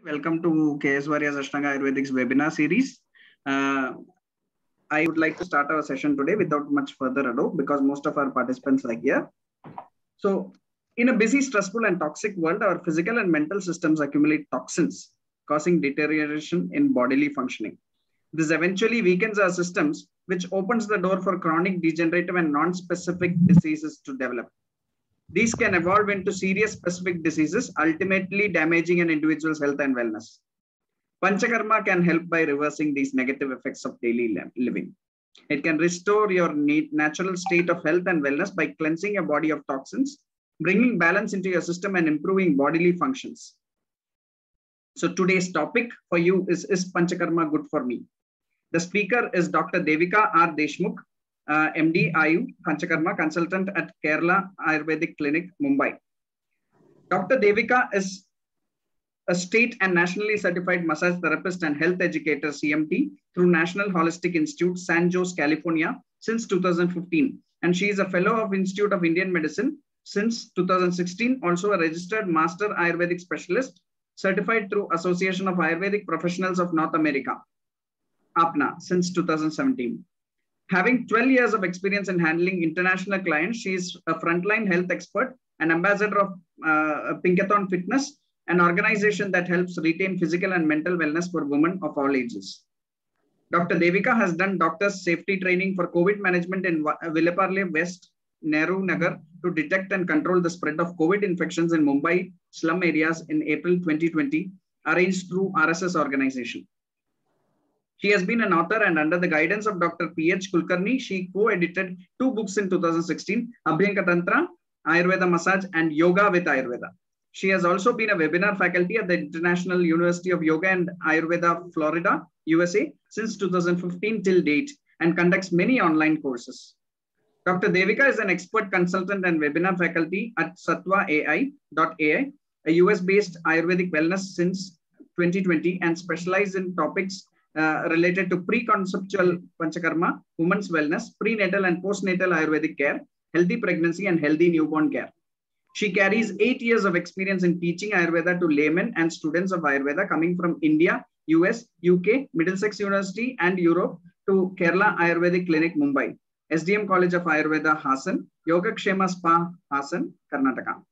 Welcome to KS Warriors Ashtanga Ayurvedics webinar series. I would like to start our session today without much further ado because most of our participants are here. So, in a busy, stressful, and toxic world, our physical and mental systems accumulate toxins, causing deterioration in bodily functioning. This eventually weakens our systems, which opens the door for chronic, degenerative, and non-specific diseases to develop. These can evolve into serious specific diseases, ultimately damaging an individual's health and wellness. Panchakarma can help by reversing these negative effects of daily living. It can restore your natural state of health and wellness by cleansing your body of toxins, bringing balance into your system and improving bodily functions. So today's topic for you is Panchakarma good for me? The speaker is Dr. Devika R. Deshmukh, MD, Ayu, Panchakarma consultant at Kerala Ayurvedic Clinic, Mumbai. Dr. Devika is a state and nationally certified massage therapist and health educator, CMT, through National Holistic Institute, San Jose, California, since 2015. And she is a fellow of Institute of Indian Medicine since 2016, also a registered master Ayurvedic specialist, certified through Association of Ayurvedic Professionals of North America, APNA, since 2017. Having 12 years of experience in handling international clients, she is a frontline health expert and ambassador of Pinkathon Fitness, an organization that helps retain physical and mental wellness for women of all ages. Dr. Devika has done doctor's safety training for COVID management in Vileparle West, Nehru Nagar, to detect and control the spread of COVID infections in Mumbai slum areas in April 2020, arranged through RSS organization. She has been an author, and under the guidance of Dr. P.H. Kulkarni, she co-edited 2 books in 2016, Abhyanga Tantra, Ayurveda Massage, and Yoga with Ayurveda. She has also been a webinar faculty at the International University of Yoga and Ayurveda, Florida, USA, since 2015 till date, and conducts many online courses. Dr. Devika is an expert consultant and webinar faculty at SattvaAI.ai, a US-based Ayurvedic wellness since 2020, and specializes in topics related to pre-conceptual Panchakarma, women's wellness, prenatal and postnatal Ayurvedic care, healthy pregnancy, and healthy newborn care. She carries 8 years of experience in teaching Ayurveda to laymen and students of Ayurveda coming from India, US, UK, Middlesex University, and Europe to Kerala Ayurvedic Clinic, Mumbai, SDM College of Ayurveda, Hassan, Yoga Kshema Spa, Hassan, Karnataka.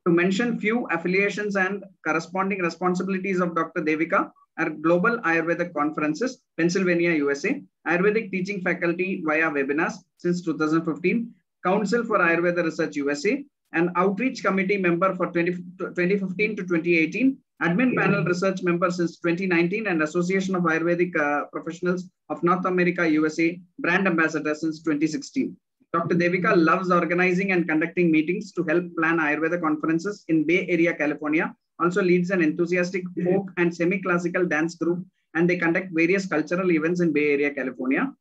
To mention few affiliations and corresponding responsibilities of Dr. Devika are Global Ayurveda Conferences, Pennsylvania, USA, Ayurvedic Teaching Faculty via webinars since 2015, Council for Ayurveda Research, USA, an Outreach Committee member for 2015 to 2018, Admin Panel Research member since 2019, and Association of Ayurvedic Professionals of North America, USA, Brand Ambassador since 2016. Dr. Devika loves organizing and conducting meetings to help plan Ayurveda conferences in Bay Area, California, also leads an enthusiastic folk and semi-classical dance group, and they conduct various cultural events in Bay Area, California.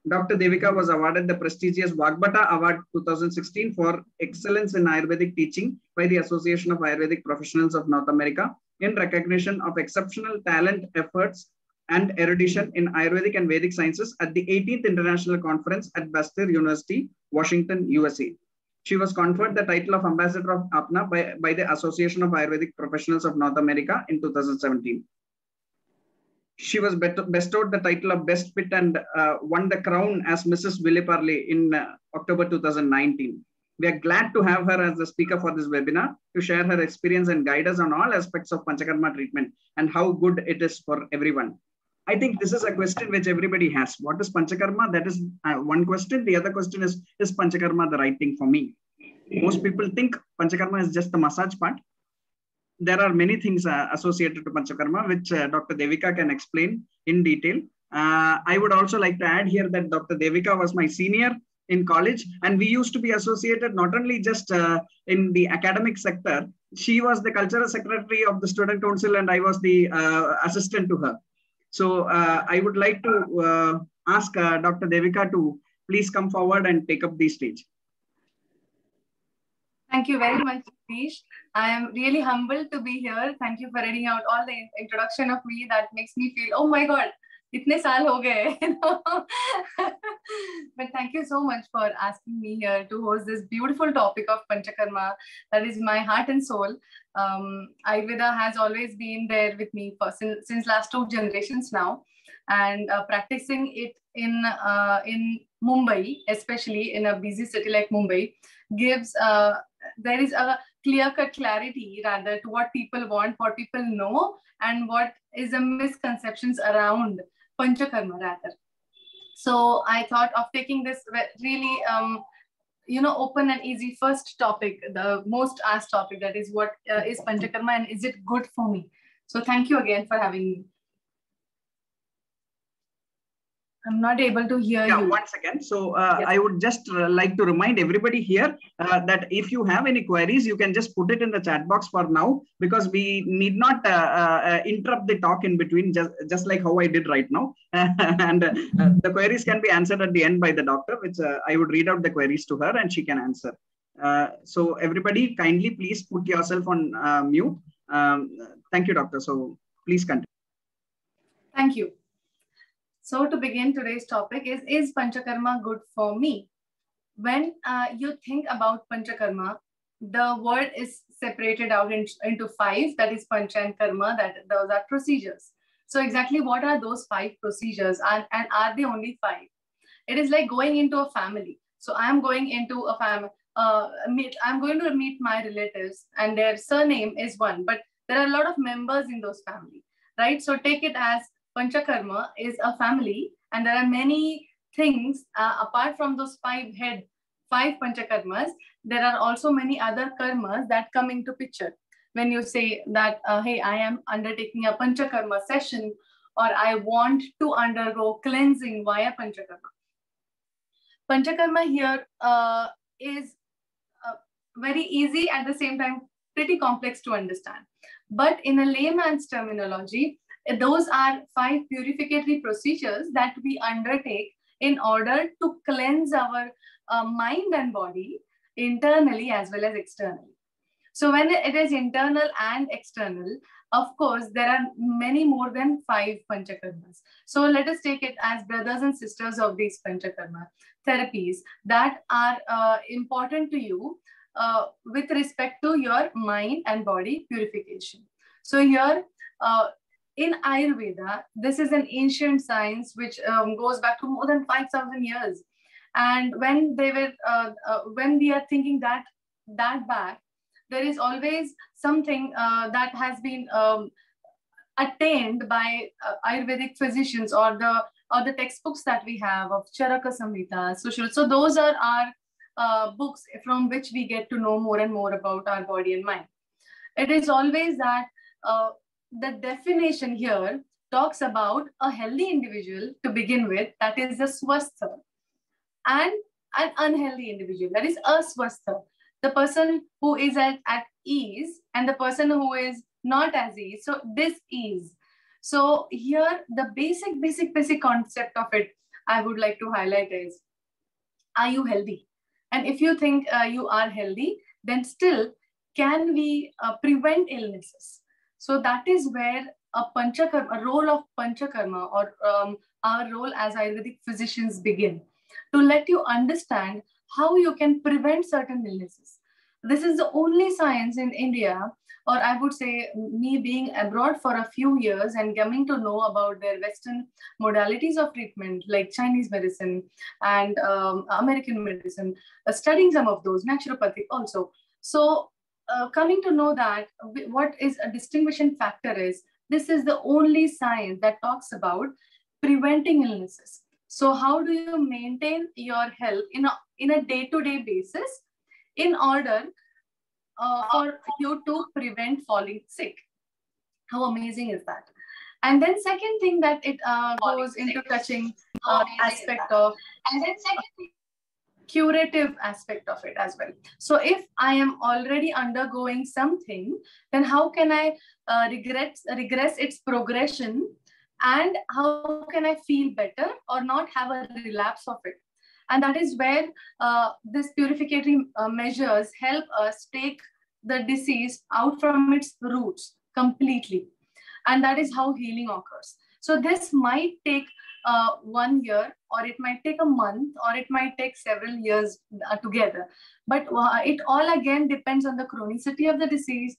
Dr. Devika was awarded the prestigious Vagbata Award 2016 for excellence in Ayurvedic teaching by the Association of Ayurvedic Professionals of North America in recognition of exceptional talent, efforts, and erudition in Ayurvedic and Vedic sciences at the 18th International Conference at Bastyr University, Washington, USA. She was conferred the title of Ambassador of APNA by the Association of Ayurvedic Professionals of North America in 2017. She was bestowed the title of Best Fit and won the crown as Mrs. Vileparle in October 2019. We are glad to have her as the speaker for this webinar to share her experience and guide us on all aspects of Panchakarma treatment and how good it is for everyone. I think this is a question which everybody has. What is Panchakarma? That is one question. The other question is Panchakarma the right thing for me? Most people think Panchakarma is just the massage part. There are many things associated to Panchakarma, which Dr. Devika can explain in detail. I would also like to add here that Dr. Devika was my senior in college, and we used to be associated not only just in the academic sector. She was the cultural secretary of the student council, and I was the assistant to her. So I would like to ask Dr. Devika to please come forward and take up the stage. Thank you very much, Manish. I am really humbled to be here. Thank you for reading out all the introduction of me. That makes me feel, oh my God, इतने साल हो गए, you know. But thank you so much for asking me here to host this beautiful topic of Panchakarma. That is my heart and soul. Ayurveda has always been there with me since last 2 generations now, and practicing it in Mumbai, especially in a busy city like Mumbai, gives there is a clear-cut clarity rather to what people want, what people know, and what is the misconceptions around Panchakarma rather. So I thought of taking this really, open and easy first topic, the most asked topic, that is what is Panchakarma and is it good for me? So thank you again for having me. I'm not able to hear you. One second. So yes. I would just like to remind everybody here that if you have any queries, you can just put it in the chat box for now, because we need not interrupt the talk in between, just like how I did right now. And the queries can be answered at the end by the doctor, which I would read out the queries to her and she can answer. So everybody kindly please put yourself on mute. Thank you, doctor. So please continue. Thank you. So to begin, today's topic is Panchakarma good for me? When you think about Panchakarma, the word is separated out into 5, that is Pancha and Karma, those are procedures. So exactly what are those 5 procedures, and are they only 5? It is like going into a family. So I'm going into a family, I'm going to meet my relatives and their surname is one, but there are a lot of members in those family, right? So take it as Panchakarma is a family, and there are many things apart from those 5 Panchakarmas. There are also many other karmas that come into picture. When you say that, hey, I am undertaking a Panchakarma session, or I want to undergo cleansing via Panchakarma. Panchakarma here is very easy, at the same time pretty complex to understand. But in a layman's terminology, those are 5 purificatory procedures that we undertake in order to cleanse our mind and body internally as well as externally. So when it is internal and external, of course, there are many more than 5 Panchakarmas. So let us take it as brothers and sisters of these Panchakarma therapies that are important to you with respect to your mind and body purification. So here, in Ayurveda, this is an ancient science which goes back to more than 5,000 years. And when we are thinking that back, there is always something that has been attained by Ayurvedic physicians, or the textbooks that we have of Charaka Samhita, Sushruta. So those are our books from which we get to know more and more about our body and mind. It is always that the definition here talks about a healthy individual to begin with, that is a swastha, and an unhealthy individual, that is aswastha, the person who is at ease and the person who is not as ease, so dis-ease. So here the basic concept of it I would like to highlight is, are you healthy? And if you think you are healthy, then still can we prevent illnesses? So that is where a role of Panchakarma, or our role as Ayurvedic physicians begin, to let you understand how you can prevent certain illnesses. This is the only science in India, or I would say me being abroad for a few years and coming to know about their Western modalities of treatment, like Chinese medicine and American medicine, studying some of those, naturopathy also. So coming to know that what is a distinguishing factor is, this is the only science that talks about preventing illnesses. So how do you maintain your health in a day-to-day basis in order for you to prevent falling sick? How amazing is that? And then second thing that it goes into touching aspect of, and then second thing, curative aspect of it as well. So if I am already undergoing something, then how can I regress its progression, and how can I feel better or not have a relapse of it? And that is where this purificatory measures help us take the disease out from its roots completely. And that is how healing occurs. So this might take 1 year, or it might take a month, or it might take several years together. But it all again depends on the chronicity of the disease,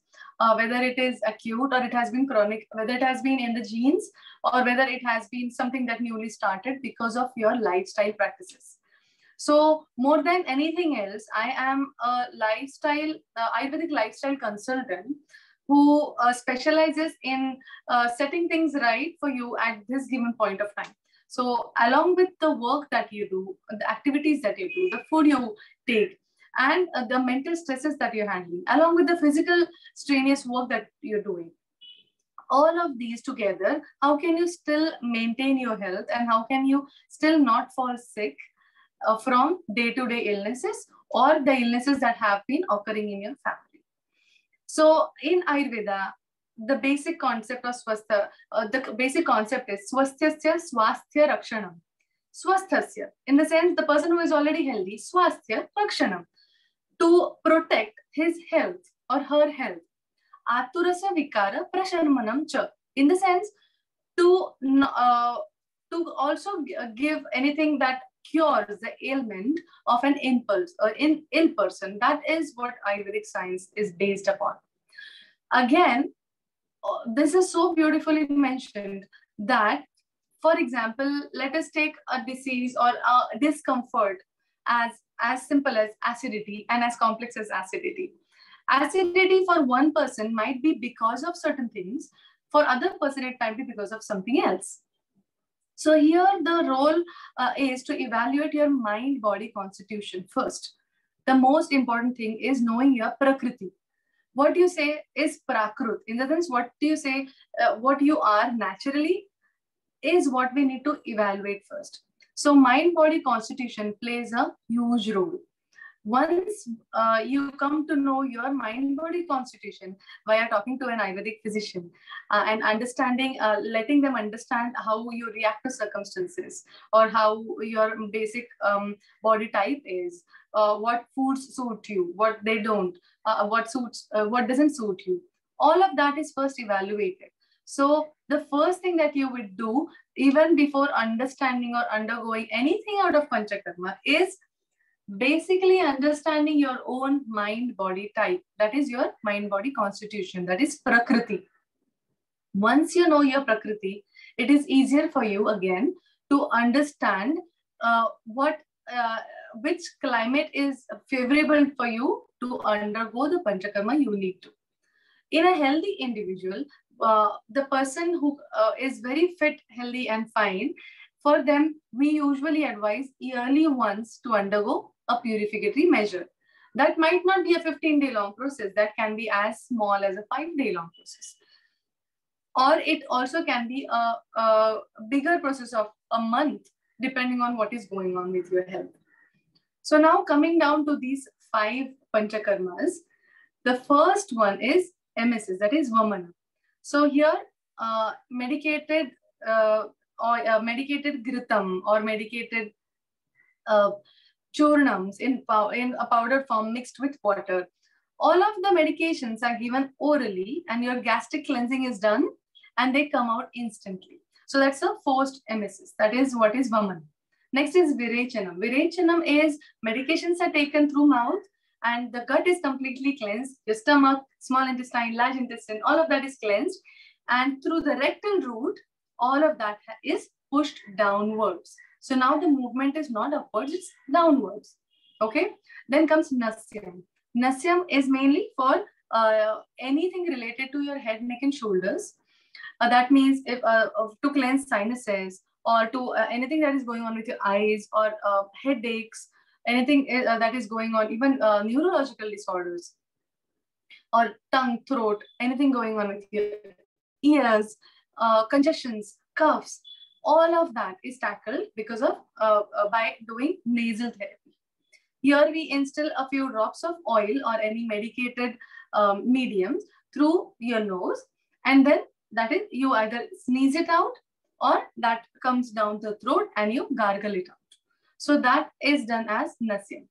whether it is acute or it has been chronic, whether it has been in the genes, or whether it has been something that newly started because of your lifestyle practices. So more than anything else, I am a Ayurvedic lifestyle consultant who specializes in setting things right for you at this given point of time. So along with the work that you do, the activities that you do, the food you take, and the mental stresses that you're handling, along with the physical strenuous work that you're doing, all of these together, how can you still maintain your health, and how can you still not fall sick from day-to-day illnesses or the illnesses that have been occurring in your family? So in Ayurveda, the basic concept of swastha, the basic concept is swasthasya swasthya rakshanam. Swasthasya, in the sense the person who is already healthy, swasthya rakshanam, to protect his health or her health. Aturasya vikara prasharmanam cha, in the sense to also give anything that cures the ailment of an impulse or ill person. That is what Ayurvedic science is based upon. Again, this is so beautifully mentioned that, for example, let us take a disease or a discomfort as simple as acidity and as complex as acidity. Acidity for one person might be because of certain things. For other person, it might be because of something else. So here the role is to evaluate your mind-body constitution first. The most important thing is knowing your prakriti. What you say is prakrut. In the sense, what do you say, what you are naturally is what we need to evaluate first. So mind-body constitution plays a huge role. Once you come to know your mind-body constitution via talking to an Ayurvedic physician and understanding, letting them understand how you react to circumstances, or how your basic body type is, what foods suit you, what they don't, what doesn't suit you. All of that is first evaluated. So the first thing that you would do, even before understanding or undergoing anything out of Panchakarma, is basically understanding your own mind-body type. That is your mind-body constitution. That is Prakriti. Once you know your Prakriti, it is easier for you again to understand which climate is favorable for you to undergo the Panchakarma you need to. In a healthy individual, the person who is very fit, healthy, and fine, for them, we usually advise yearly once to undergo a purificatory measure. That might not be a 15-day long process. That can be as small as a 5-day long process. Or it also can be a bigger process of a month, depending on what is going on with your health. So now coming down to these 5 Panchakarmas, the first one is emesis, that is Vamana. So here, medicated ghritam or medicated churnams in a powder form mixed with water. All of the medications are given orally, and your gastric cleansing is done, and they come out instantly. So that's the first emesis. That is what is Vamana. Next is Virechanam. Virechanam is medications are taken through mouth, and the gut is completely cleansed. Your stomach, small intestine, large intestine, all of that is cleansed. And through the rectal route, all of that is pushed downwards. So now the movement is not upwards, it's downwards. Okay. Then comes Nasyam. Nasyam is mainly for anything related to your head, neck, and shoulders. That means if to cleanse sinuses, or to anything that is going on with your eyes, or headaches, anything that is going on, even neurological disorders, or tongue, throat, anything going on with your ears, congestions, coughs, all of that is tackled because of by doing nasal therapy. Here we instill a few drops of oil or any medicated mediums through your nose, and then that is, you either sneeze it out, or that comes down the throat and you gargle it out. So that is done as Nasyam.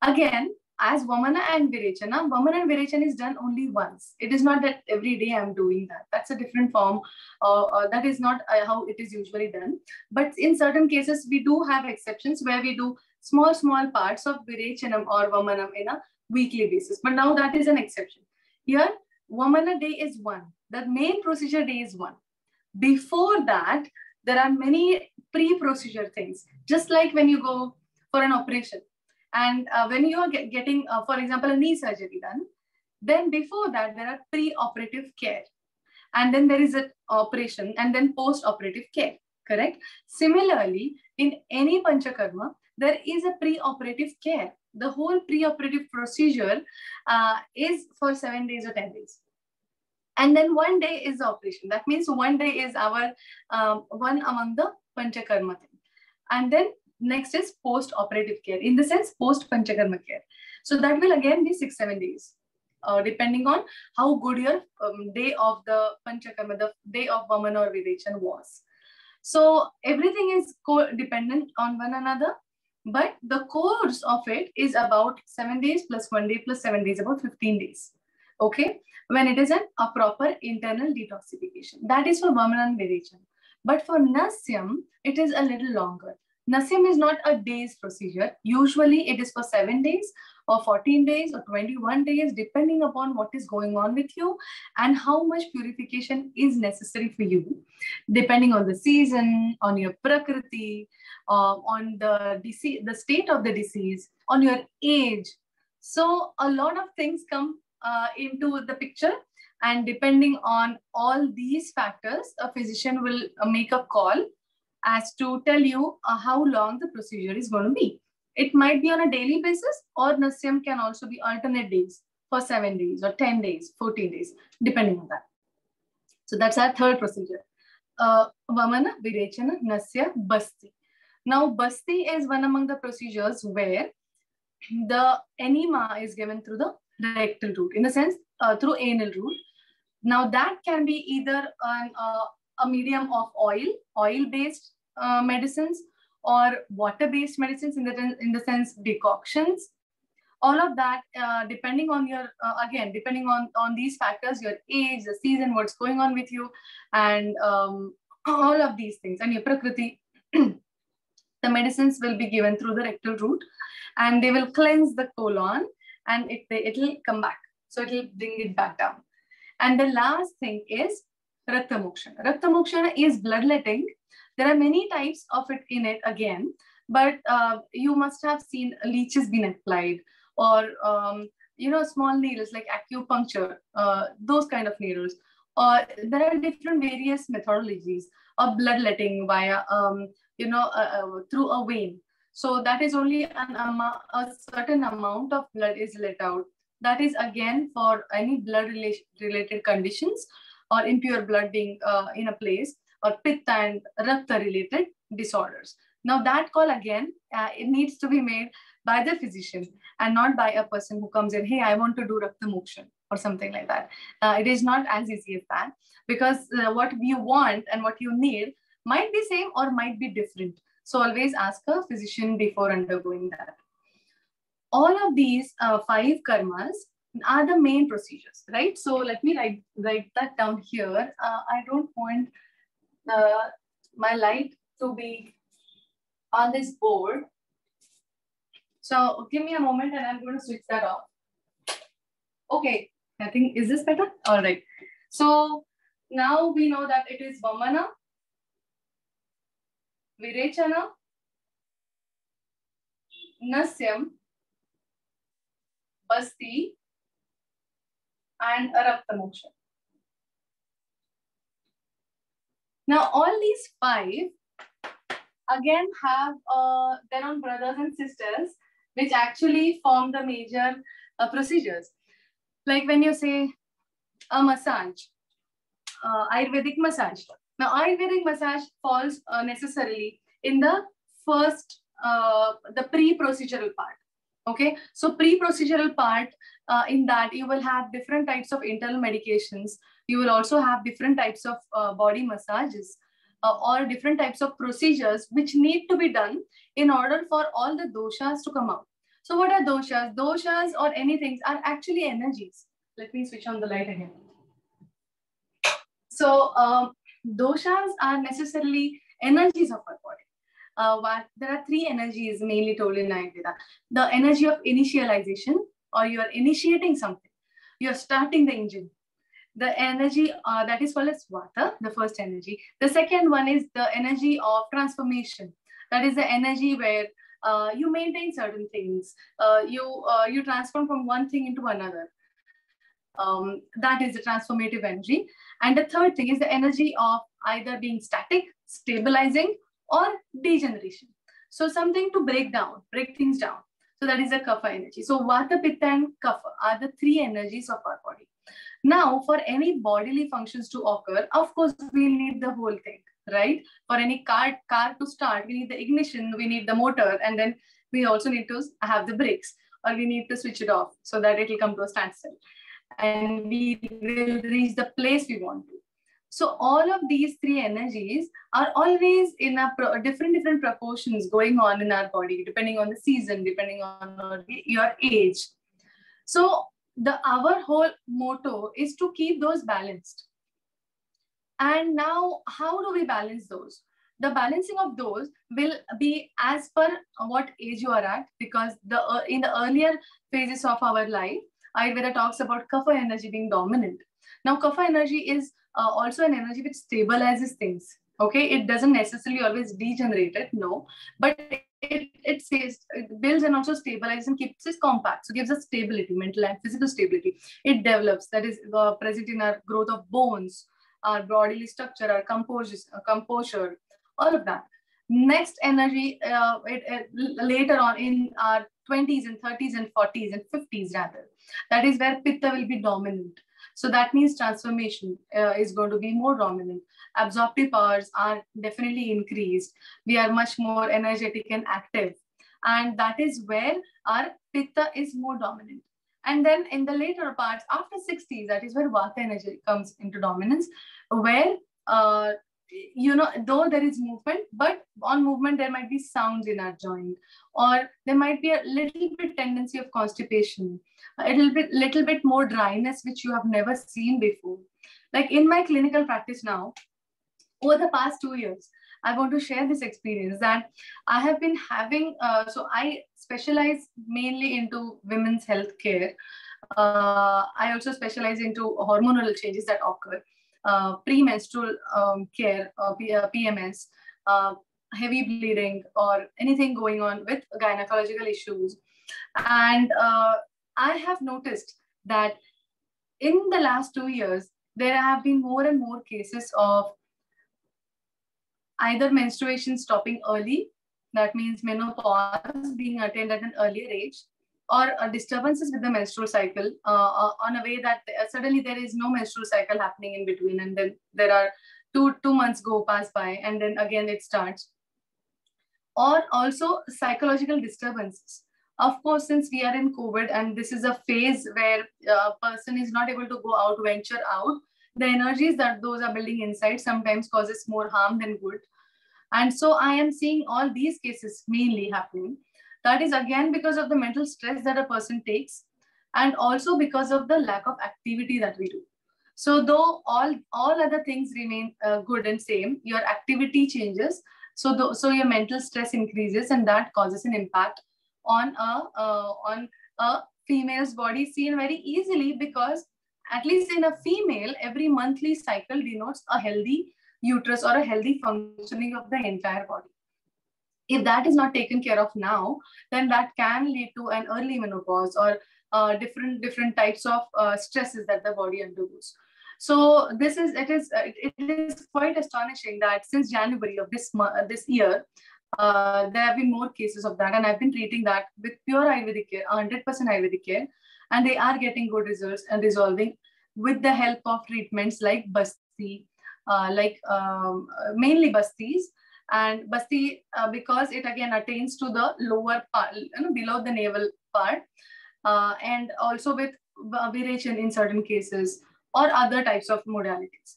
Again, as Vamana and Virechana is done only once. It is not that every day I'm doing that. That's a different form. That is not how it is usually done. But in certain cases, we do have exceptions where we do small parts of Virechanam or Vamanam in a weekly basis. But now that is an exception. Here, Vamana day is one. The main procedure day is one. Before that, there are many pre-procedure things. Just like when you go for an operation. And when you are getting, for example, a knee surgery done, then before that, there are pre-operative care. And then there is an operation and then post-operative care, correct? Similarly, in any Panchakarma, there is a pre-operative care. The whole pre-operative procedure is for 7 days or 10 days. And then one day is the operation. That means one day is our one among the Panchakarma thing. And then next is post-operative care, in the sense post-Panchakarma care. So that will again be 6-7 days, depending on how good your day of the Panchakarma, the day of Vamana or Virechana was. So everything is dependent on one another, but the course of it is about 7 days plus 1 day plus 7 days, about 15 days. Okay, when it is a proper internal detoxification. That is for Vamana and Virechana. But for Nasyam, it is a little longer. Nasyam is not a day's procedure. Usually it is for 7 days or 14 days or 21 days, depending upon what is going on with you and how much purification is necessary for you, depending on the season, on your prakriti, on the state of the disease, on your age. So a lot of things come into the picture, and depending on all these factors, a physician will make a call as to tell you how long the procedure is going to be. It might be on a daily basis, or Nasyam can also be alternate days for 7 days or 10 days, 14 days, depending on that. So that's our third procedure. Vamana, Virechana, Nasya, Basti. Now, Basti is one among the procedures where the enema is given through the rectal route, in the sense through anal route. Now, that can be either a medium of oil-based medicines, or water-based medicines, in the sense decoctions. All of that, depending on your, again, depending on these factors, your age, the season, what's going on with you, and all of these things, and your prakriti, the medicines will be given through the rectal route, and they will cleanse the colon, and it will come back. So it will bring it back down. And the last thing is Rakta Mokshana. Rakta Mokshana is bloodletting. There are many types of it in it again, but you must have seen leeches being applied, or small needles like acupuncture, those kind of needles. There are different various methodologies of bloodletting via through a vein. So that is only a certain amount of blood is let out. That is again for any blood related conditions, or impure blood being in a place, or pitta and rakta related disorders. Now that call again, it needs to be made by the physician and not by a person who comes in, hey, I want to do Rakta Mokshan or something like that. It is not as easy as that, because what you want and what you need might be same or might be different. So always ask a physician before undergoing that. All of these 5 karmas are the main procedures, right? So let me write that down here. I don't want my light to be on this board. So give me a moment and I'm going to switch that off. Okay, I think, is this better? All right. So now we know that it is Vamana, Virechana, Nasyam, Basti, and Rakta Moksha. Now all these 5 again have their own brothers and sisters, which actually form the major procedures. Like when you say a massage, Ayurvedic massage. Now Ayurvedic massage falls necessarily in the first, the pre-procedural part. Okay, so pre-procedural part, in that you will have different types of internal medications. You will also have different types of body massages, or different types of procedures which need to be done in order for all the doshas to come out. So what are doshas? Doshas or anything are actually energies. Let me switch on the light again. So doshas are necessarily energies of our body. There are three energies mainly told in Ayurveda. The energy of initialization, or you are initiating something. You are starting the engine. The energy that is called as vata, the first energy. The second one is the energy of transformation. That is the energy where you maintain certain things. You transform from one thing into another. That is the transformative energy. And the third thing is the energy of either being static, stabilizing, or degeneration. So something to break things down. So that is the kapha energy. So vata, pitta, and kapha are the three energies of our body. Now, for any bodily functions to occur, of course, we need the whole thing, right? For any car to start, we need the ignition, we need the motor, and then we also need to have the brakes, or we need to switch it off so that it will come to a standstill. And we will reach the place we want to. So all of these three energies are always in a different proportions going on in our body, depending on the season, depending on your age. So our whole motto is to keep those balanced. And now, how do we balance those? The balancing of those will be as per what age you are at, because in the earlier phases of our life, Ayurveda talks about kapha energy being dominant. Now, kapha energy is also an energy which stabilizes things. Okay, it doesn't necessarily always degenerate it, no, but it builds and also stabilizes and keeps it compact. So gives us stability, mental and physical stability. It develops, that is present in our growth of bones, our bodily structure, our composure, all of that. Next energy, later on in our 20s and 30s and 40s and 50s rather, that is where pitta will be dominant. So that means transformation is going to be more dominant. Absorptive powers are definitely increased. We are much more energetic and active. And that is where our pitta is more dominant. And then in the later parts, after 60s, that is where vata energy comes into dominance, where, though there is movement, but on movement, there might be sounds in our joint, or there might be a little bit tendency of constipation, a little bit more dryness, which you have never seen before. Like in my clinical practice now, over the past 2 years, I want to share this experience that I have been having. So I specialize mainly into women's health care. I also specialize into hormonal changes that occur, premenstrual care, PMS, heavy bleeding, or anything going on with gynecological issues. And I have noticed that in the last 2 years, there have been more and more cases of either menstruation stopping early, that means menopause being attained at an earlier age, or disturbances with the menstrual cycle on a way that suddenly there is no menstrual cycle happening in between, and then there are two months pass by, and then again it starts. Or also psychological disturbances. Of course, since we are in COVID and this is a phase where a person is not able to go out, venture out, the energies that those are building inside sometimes causes more harm than good. And so I am seeing all these cases mainly happening. That is again because of the mental stress that a person takes, and also because of the lack of activity that we do. So though all other things remain good and same, your activity changes. So your mental stress increases, and that causes an impact on a female's body seen very easily, because at least in a female, every monthly cycle denotes a healthy uterus or a healthy functioning of the entire body. If that is not taken care of now, then that can lead to an early menopause or different types of stresses that the body undergoes. So it is quite astonishing that since January of this year, there have been more cases of that, and I've been treating that with pure Ayurvedic care, 100% Ayurvedic care, and they are getting good results and resolving with the help of treatments like Basti, mainly Bastis. And Basti, because it again attains to the lower part, below the navel part, and also with viration in certain cases or other types of modalities.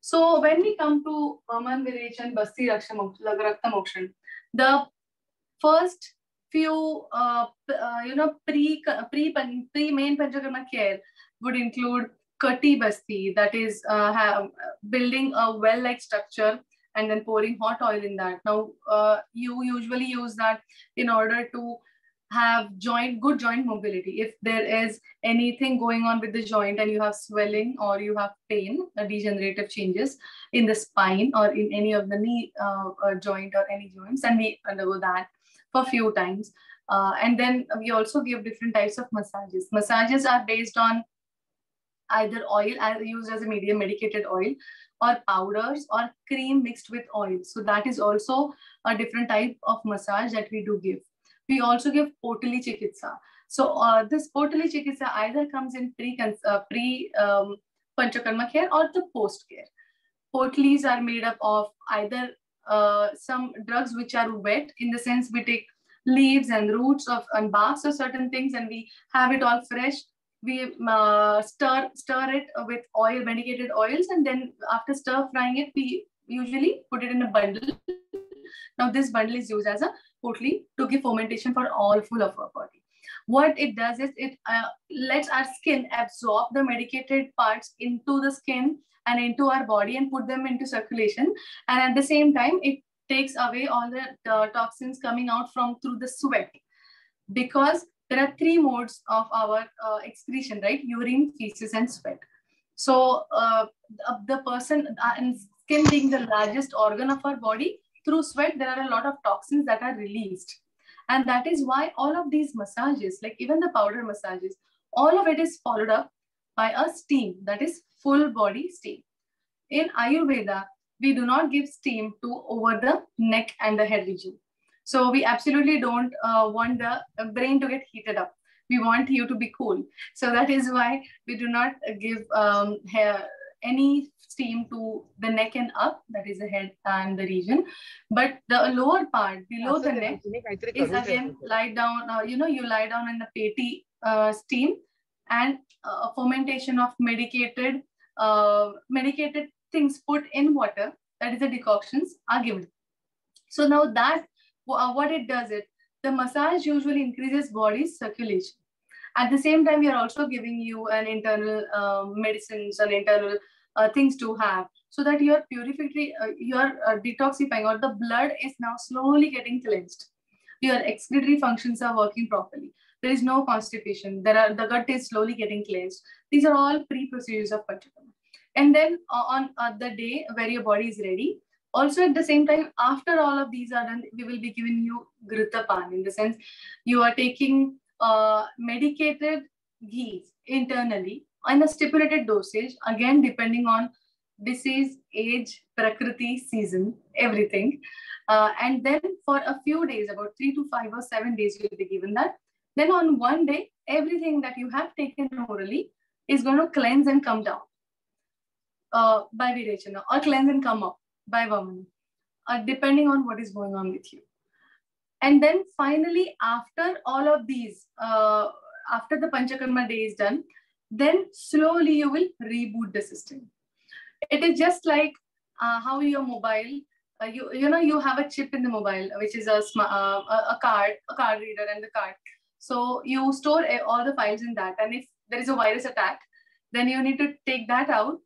So when we come to Vaman Virechan, Basti Rakta Mokshan, the first few pre main Panchakarma care would include Kati Basti, that is building a well-like structure and then pouring hot oil in that. Now, you usually use that in order to have good joint mobility. If there is anything going on with the joint and you have swelling or you have pain, degenerative changes in the spine or in any of the knee joint or any joints, and we undergo that for a few times. And then we also give different types of massages. Massages are based on either oil used as a medium, medicated oil, or powders or cream mixed with oil. So that is also a different type of massage that we do give. We also give Potali Chikitsa. So this Potali Chikitsa either comes in Panchakarma care or the post care. Potalis are made up of either some drugs which are wet, in the sense we take leaves and roots and barks of certain things and we have it all fresh. We stir it with oil, medicated oils, and then after stir frying it, we usually put it in a bundle. Now this bundle is used as a potli to give fermentation for all full of our body. What it does is it lets our skin absorb the medicated parts into the skin and into our body and put them into circulation. And at the same time, it takes away all the toxins coming out through the sweat, because there are three modes of our excretion, right? Urine, feces, and sweat. So the person, and skin being the largest organ of our body, through sweat, there are a lot of toxins that are released. And that is why all of these massages, like even the powder massages, all of it is followed up by a steam, that is full body steam. In Ayurveda, we do not give steam over the neck and the head region. So we absolutely don't want the brain to get heated up. We want you to be cool. So that is why we do not give any steam to the neck and up, that is the head and the region. But the lower part below the neck is again lie down, you lie down in the peti steam, and fermentation of medicated things put in water, that is the decoctions, are given. So now that what it does is, the massage usually increases body circulation. At the same time, we are also giving you an internal medicines and internal things to have, so that your detoxifying, or the blood is now slowly getting cleansed. Your excretory functions are working properly. There is no constipation. The gut is slowly getting cleansed. These are all pre-procedures of Panchakarma. And then on the day where your body is ready, also at the same time, after all of these are done, we will be giving you Ghruta-pan, in the sense you are taking medicated ghee internally in a stipulated dosage, again depending on disease, age, prakriti, season, everything. And then for a few days, about 3 to 5 or 7 days, you will be given that. Then on one day, everything that you have taken orally is going to cleanse and come down by Virechana, or cleanse and come up by Vamana, depending on what is going on with you. And then finally, after all of these, after the Panchakarma day is done, then slowly you will reboot the system. It is just like how your mobile, you have a chip in the mobile, which is a card reader and the card. So you store all the files in that. And if there is a virus attack, then you need to take that out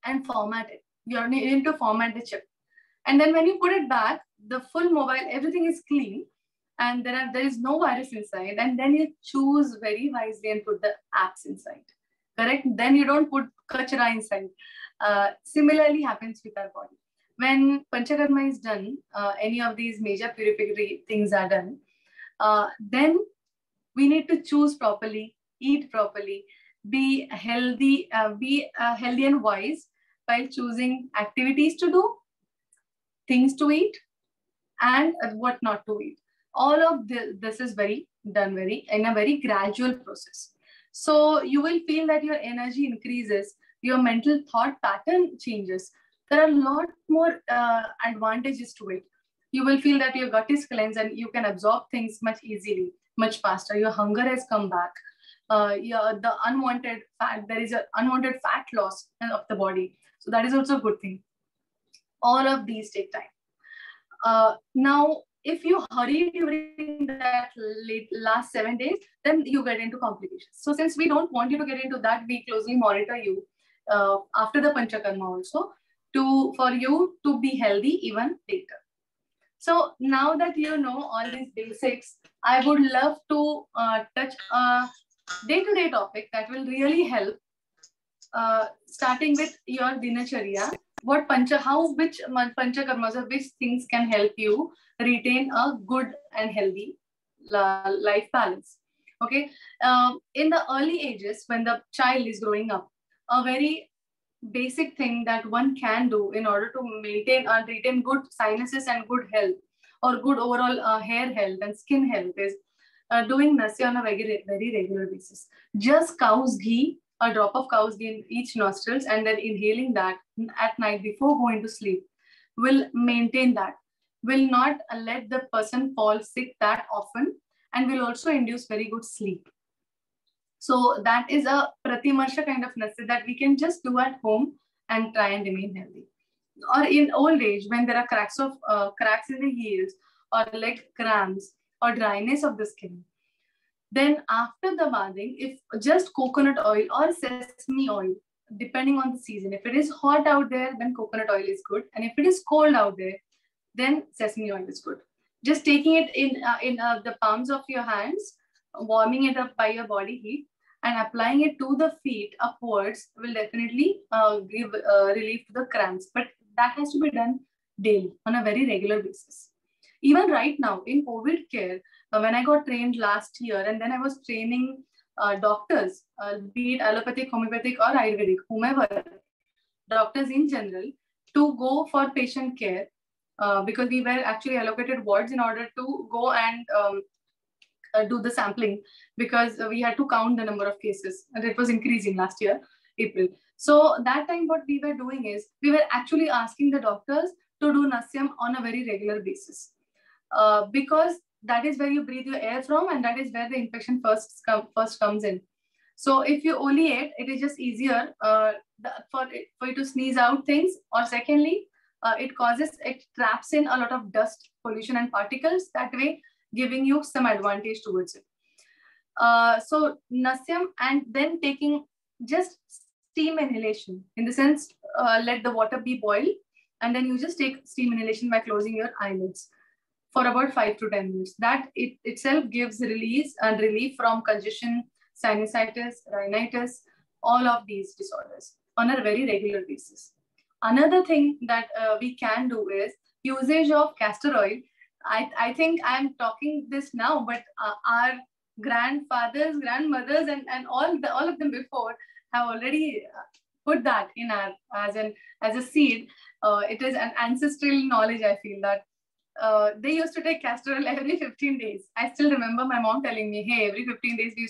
and format it. You need to format the chip. And then when you put it back, the full mobile, everything is clean, and there is no virus inside. And then you choose very wisely and put the apps inside. Correct? Then you don't put kachra inside. Similarly happens with our body. When Panchakarma is done, any of these major purificatory things are done, then we need to choose properly, eat properly, be healthy and wise while choosing activities to do, things to eat, and what not to eat. All of this is done in a very gradual process. So you will feel that your energy increases, your mental thought pattern changes. There are a lot more advantages to it. You will feel that your gut is cleansed and you can absorb things much easily, much faster. Your hunger has come back. The unwanted fat, there is an unwanted fat loss of the body. So that is also a good thing. All of these take time. Now, if you hurry during that last 7 days, then you get into complications. So since we don't want you to get into that, we closely monitor you after the Panchakarma also for you to be healthy even later. So now that you know all these basics, I would love to touch a day-to-day topic that will really help, starting with your dinacharya. Which panchakarmas or which things can help you retain a good and healthy life balance. Okay, in the early ages when the child is growing up, a very basic thing that one can do in order to maintain and retain good sinuses and good health, or good overall hair health and skin health, is doing nasya on a very regular basis. Just cow's ghee, a drop of cow's ghee in each nostrils, and then inhaling that at night before going to sleep will maintain that, will not let the person fall sick that often, and will also induce very good sleep. So that is a pratimarsha kind of nasya that we can just do at home and try and remain healthy. Or in old age, when there are cracks in the heels, or leg cramps, or dryness of the skin, then after the bathing, if just coconut oil or sesame oil, depending on the season, if it is hot out there, then coconut oil is good, and if it is cold out there, then sesame oil is good. Just taking it in the palms of your hands, warming it up by your body heat, and applying it to the feet upwards will definitely give relief to the cramps. But that has to be done daily on a very regular basis. Even right now in COVID care, when I got trained last year, and then I was training doctors, be it allopathic, homeopathic, or Ayurvedic, whomever, doctors in general, to go for patient care, because we were actually allocated wards in order to go and do the sampling, because we had to count the number of cases, and it was increasing last year, April. So that time what we were doing is, we were actually asking the doctors to do nasyam on a very regular basis, because that is where you breathe your air from, and that is where the infection first comes in. So if you oleate, it is just easier for you to sneeze out things, or secondly, it traps in a lot of dust, pollution, and particles, that way giving you some advantage towards it. So nasyam, and then taking just steam inhalation, in the sense, let the water be boiled, and then you just take steam inhalation by closing your eyelids for about 5 to 10 minutes. That itself gives release and relief from congestion, sinusitis, rhinitis, all of these disorders on a very regular basis. Another thing that we can do is usage of castor oil. I think I'm talking this now, but our grandfathers, grandmothers, and all of them before have already put that in our as a seed. It is an ancestral knowledge. I feel that they used to take castor oil every 15 days. I still remember my mom telling me, hey, every 15 days they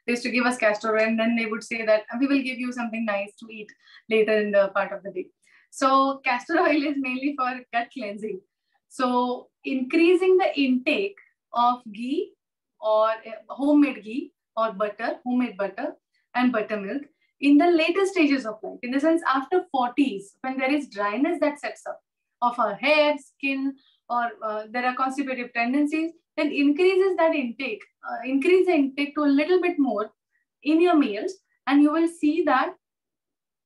used to give us castor oil, and then they would say that we will give you something nice to eat later in the part of the day. So castor oil is mainly for gut cleansing. So increasing the intake of ghee, or homemade ghee, or butter, homemade butter, and buttermilk in the later stages of life, in the sense after 40s, when there is dryness that sets up of our hair, skin, or there are constipative tendencies, then increases that intake, increase the intake to a little bit more in your meals, and you will see that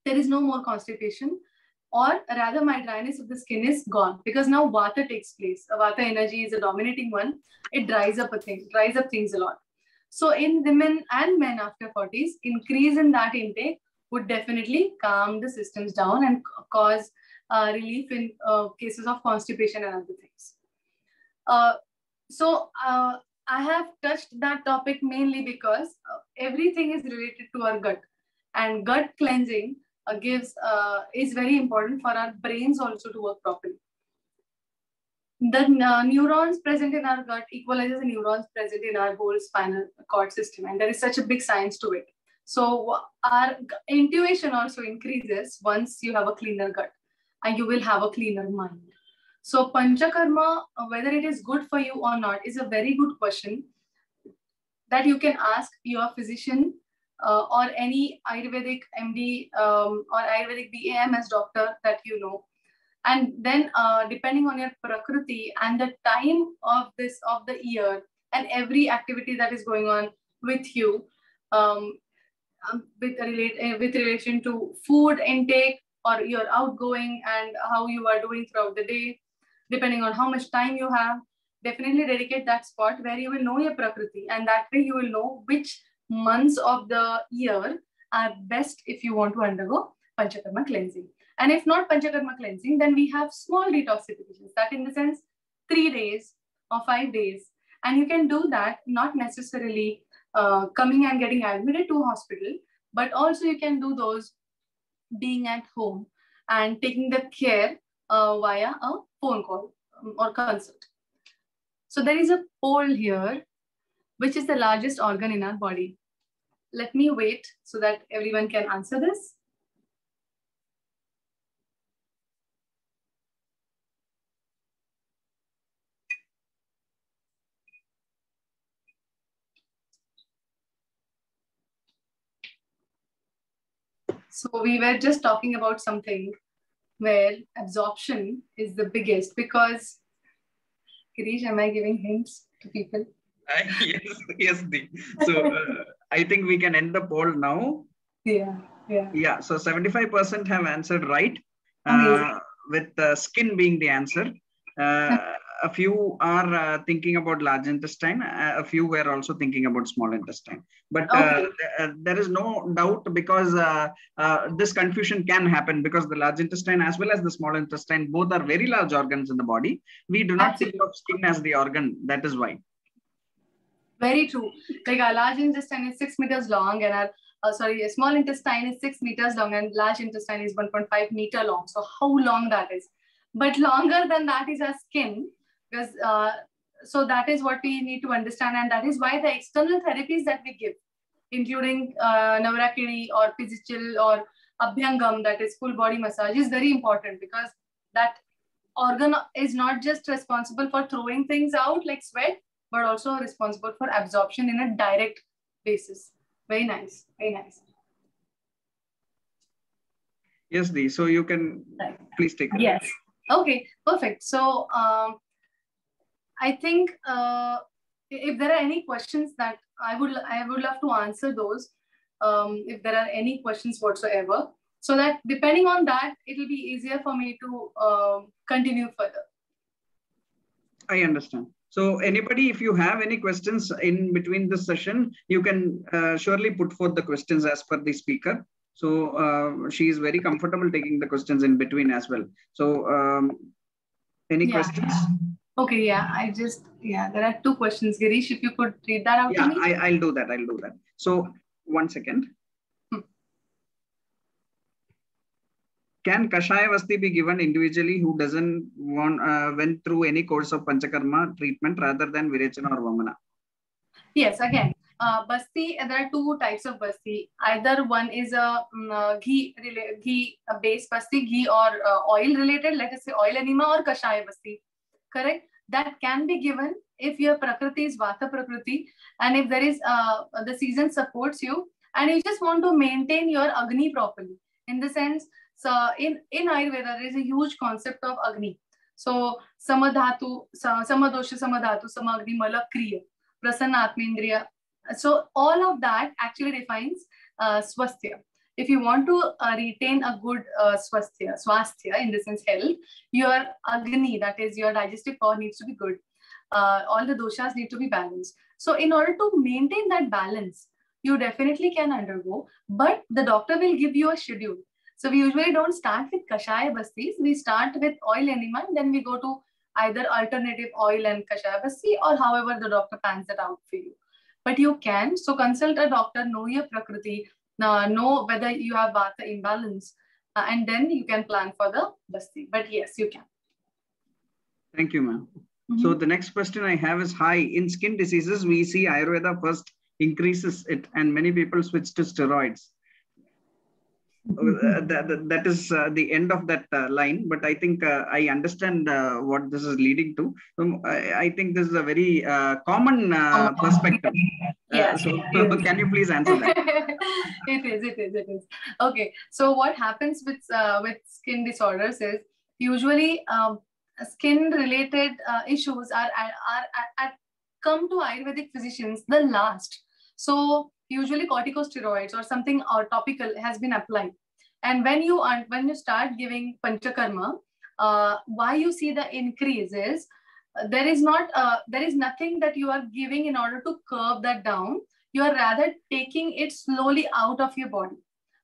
there is no more constipation, or rather my dryness of the skin is gone, because now vata takes place. Vata energy is a dominating one. It dries up things a lot. So in women and men after 40s, increase in that intake would definitely calm the systems down and cause relief in cases of constipation and other things. So I have touched that topic mainly because everything is related to our gut, and gut cleansing is very important for our brains also to work properly. The neurons present in our gut equalizes the neurons present in our whole spinal cord system, and there is such a big science to it. So our intuition also increases once you have a cleaner gut, and you will have a cleaner mind. So Panchakarma, whether it is good for you or not, is a very good question that you can ask your physician or any Ayurvedic MD or Ayurvedic BAMS doctor that you know. And then depending on your prakriti and the time of the year and every activity that is going on with you, with relation to food intake or your outgoing and how you are doing throughout the day, depending on how much time you have, definitely dedicate that spot where you will know your prakriti, and that way you will know which months of the year are best if you want to undergo panchakarma cleansing. And if not panchakarma cleansing, then we have small detoxifications, that in the sense 3 days or 5 days. And you can do that not necessarily coming and getting admitted to hospital, but also you can do those being at home and taking the care via a phone call or consult. So there is a poll here, which is the largest organ in our body. Let me wait so that everyone can answer this. So we were just talking about something where absorption is the biggest, because Girish, am I giving hints to people? Yes. So I think we can end the poll now. Yeah. So 75% have answered right, with skin being the answer. A few are thinking about large intestine. A few were also thinking about small intestine. But there is no doubt, because this confusion can happen, because the large intestine as well as the small intestine, both are very large organs in the body. We do not think of skin as the organ. That is why. Very true. Like our large intestine is 6 meters long, and our a small intestine is 6 meters long, and large intestine is 1.5 meter long. So how long that is? But longer than that is our skin, because so that is what we need to understand, and that is why the external therapies that we give, including Navrakiri or Physical or Abhyangam, that is full body massage, is very important, because that organ is not just responsible for throwing things out like sweat, but also responsible for absorption in a direct basis. Very nice. Very nice. Yes, Dee. So you can please take it. Yes. Okay, perfect. So I think if there are any questions that I would love to answer those, if there are any questions whatsoever, so that depending on that, it will be easier for me to continue further. I understand. So anybody, if you have any questions in between this session, you can surely put forth the questions as per the speaker. So she is very comfortable taking the questions in between as well. So any questions? Okay, there are 2 questions. Girish, if you could read that out to me. I'll do that. So 1 second. Can Kashaya Vasti be given individually who doesn't went through any course of Panchakarma treatment rather than Virechana or Vamana? Yes, again, Basti, there are 2 types of Basti. Either one is a ghee based Basti, ghee or oil related, let us say oil enema or Kashaya Basti. Correct? That can be given if your Prakriti is Vata Prakriti, and if there is the season supports you, and you just want to maintain your Agni properly. In the sense, so in Ayurveda, there is a huge concept of Agni. So Samadhatu, Samadosha Samadhatu, Samagni Mala Kriya, Prasanna Atmendriya. So all of that actually defines Swasthya. If you want to retain a good swasthya, in the sense health, your Agni, that is your digestive power, needs to be good. All the doshas need to be balanced. So in order to maintain that balance, you definitely can undergo, but the doctor will give you a schedule. So we usually don't start with Kashaya Bastis. We start with oil enema, and then we go to either alternative oil and Kashaya Basti, or however the doctor plans it out for you. But you can, so consult a doctor, know your Prakriti, know whether you have Vata imbalance, and then you can plan for the Basti. But yes, you can. Thank you, ma'am. So the next question I have is, hi, in skin diseases, we see Ayurveda first increases it, and many people switch to steroids. That is the end of that line, but I think I understand what this is leading to. I think this is a very common perspective. Yes. So can you please answer that? It is. Okay. So what happens with skin disorders is, usually skin related issues are come to Ayurvedic physicians the last. So usually corticosteroids or something or topical has been applied. And when you start giving panchakarma, why you see the increase is there is nothing that you are giving in order to curb that down. You are rather taking it slowly out of your body.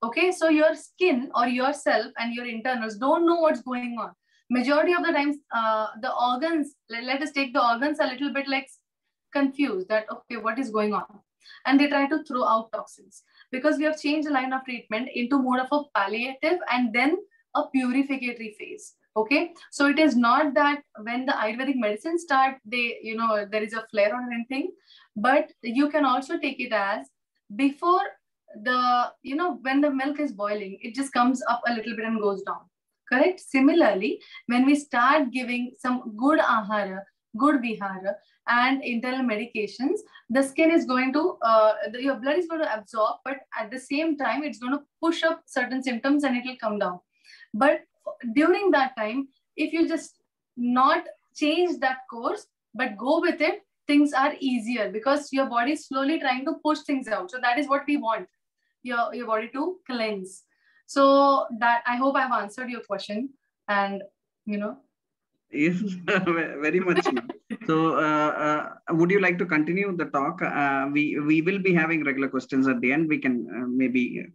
Okay, so your skin or yourself and your internals don't know what's going on. Majority of the times, the organs, let us take the organs a little bit like confused that, okay, what is going on? And they try to throw out toxins because we have changed the line of treatment into more of a palliative and then a purificatory phase. Okay, so it is not that when the Ayurvedic medicine start, there is a flare or anything, but you can also take it as before when the milk is boiling, it just comes up a little bit and goes down. Correct? Similarly, when we start giving some good ahara, good vihara, and internal medications, the skin is going to, your blood is going to absorb, but at the same time, it's going to push up certain symptoms and it will come down. But during that time, if you just not change that course, but go with it, things are easier because your body is slowly trying to push things out. So that is what we want, your body to cleanse. So that, I hope I've answered your question. And, Yes, very much. So would you like to continue the talk? We will be having regular questions at the end. We can maybe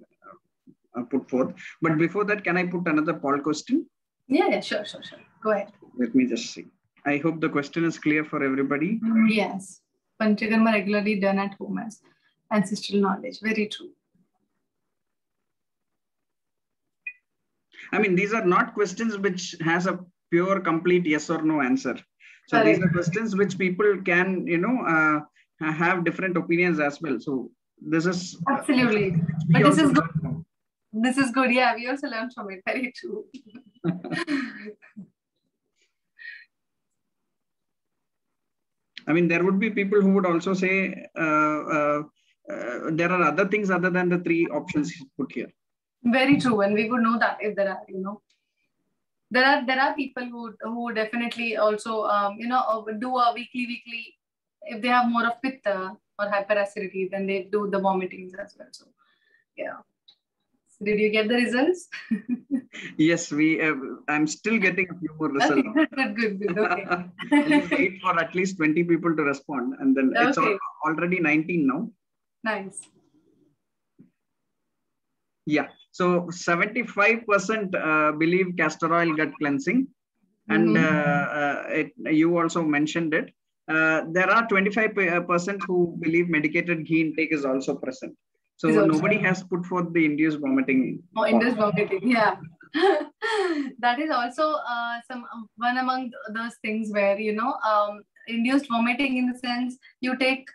put forth. But before that, can I put another poll question? Yeah, sure. Go ahead. Let me just see. I hope the question is clear for everybody. Yes. Panchakarma regularly done at home as ancestral knowledge. Very true. I mean, these are not questions which has a pure, complete yes or no answer. So these are questions which people can, have different opinions as well. So this is absolutely. But this is good. This is good. Yeah, we also learned from it. Very true. I mean, there would be people who would also say there are other things other than the three options put here. Very true, and we would know that if there are, there are people who definitely also do a weekly. If they have more of pitta or hyperacidity, then they do the vomitings as well. So, yeah. So did you get the results? Yes, I'm still getting a few more results. Good. Okay. We'll wait for at least 20 people to respond, and then it's already 19 now. Nice. Yeah. So 75% believe castor oil gut cleansing, and you also mentioned it. There are 25% who believe medicated ghee intake is also present. So nobody has put forth the induced vomiting. Oh, induced vomiting, yeah. That is also one among those things where, induced vomiting in the sense you take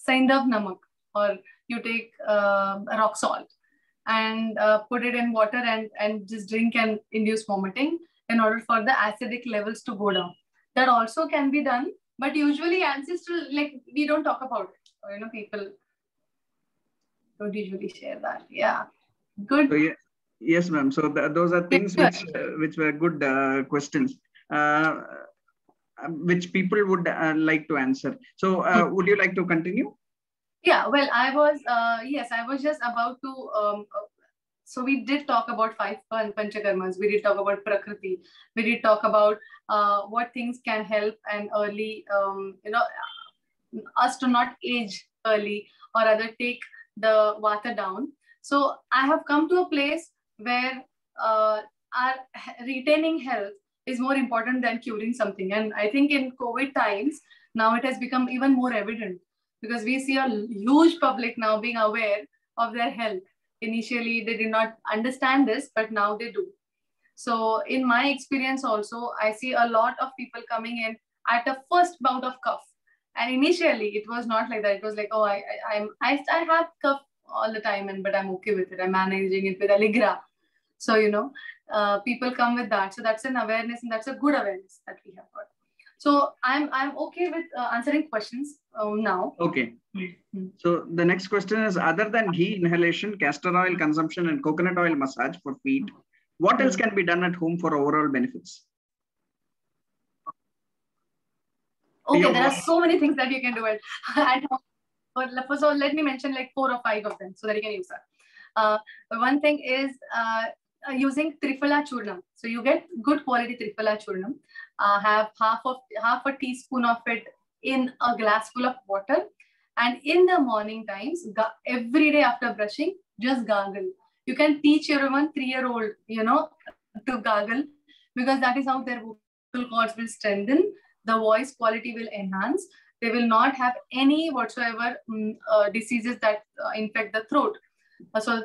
Saindav namak or you take rock salt and put it in water and just drink and induce vomiting in order for the acidic levels to go down. That also can be done, but usually ancestral, we don't talk about it. People don't usually share that. Yeah, good. So, yes, ma'am. So those are things which were good questions, which people would like to answer. So would you like to continue? Yeah, well, I was just about to, so we did talk about 5 panchakarmas. We did talk about prakriti. We did talk about what things can help and early, us to not age early or rather take the vata down. So I have come to a place where our retaining health is more important than curing something. And I think in COVID times, now it has become even more evident because we see a huge public now being aware of their health. Initially, they did not understand this, but now they do. So in my experience also, I see a lot of people coming in at a first bout of cough. And initially, it was not like that. It was like, oh, I have cough all the time, but I'm okay with it. I'm managing it with Allegra. So, people come with that. So that's an awareness, and that's a good awareness that we have got. So I'm okay with answering questions now. Okay. So the next question is, other than ghee inhalation, castor oil consumption, and coconut oil massage for feet, What else can be done at home for overall benefits? Okay, there are so many things that you can do at home. But first of all, let me mention like 4 or 5 of them so that you can use that. One thing is using Triphala Churnam. So you get good quality Triphala Churnam. Have half a teaspoon of it in a glass full of water. And in the morning times, every day after brushing, just gargle. You can teach your 3-year-old, to gargle, because that is how their vocal cords will strengthen. The voice quality will enhance. They will not have any whatsoever diseases that infect the throat. So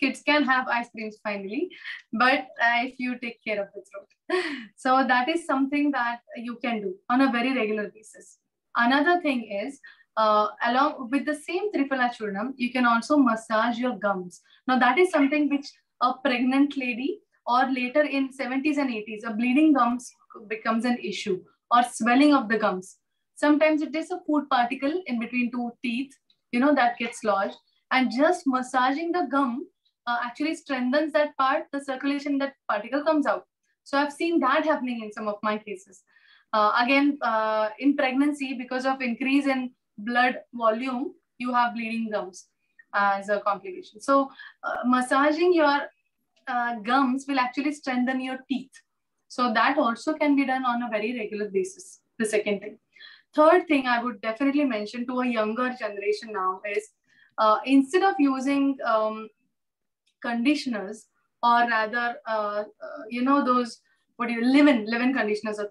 kids can have ice creams finally, but if you take care of the throat. So that is something that you can do on a very regular basis. Another thing is, along with the same Triphala Churnam, you can also massage your gums. Now that is something which a pregnant lady or later in 70s and 80s, a bleeding gums becomes an issue, or swelling of the gums. Sometimes it is a food particle in between 2 teeth, that gets lodged, and just massaging the gum actually strengthens that part, the circulation, that particle comes out. So I've seen that happening in some of my cases. Again, in pregnancy, because of increase in blood volume, you have bleeding gums as a complication. So massaging your gums will actually strengthen your teeth. So that also can be done on a very regular basis. The second thing. Third thing I would definitely mention to a younger generation now is, instead of using conditioners, or rather, those, leave-in conditioners or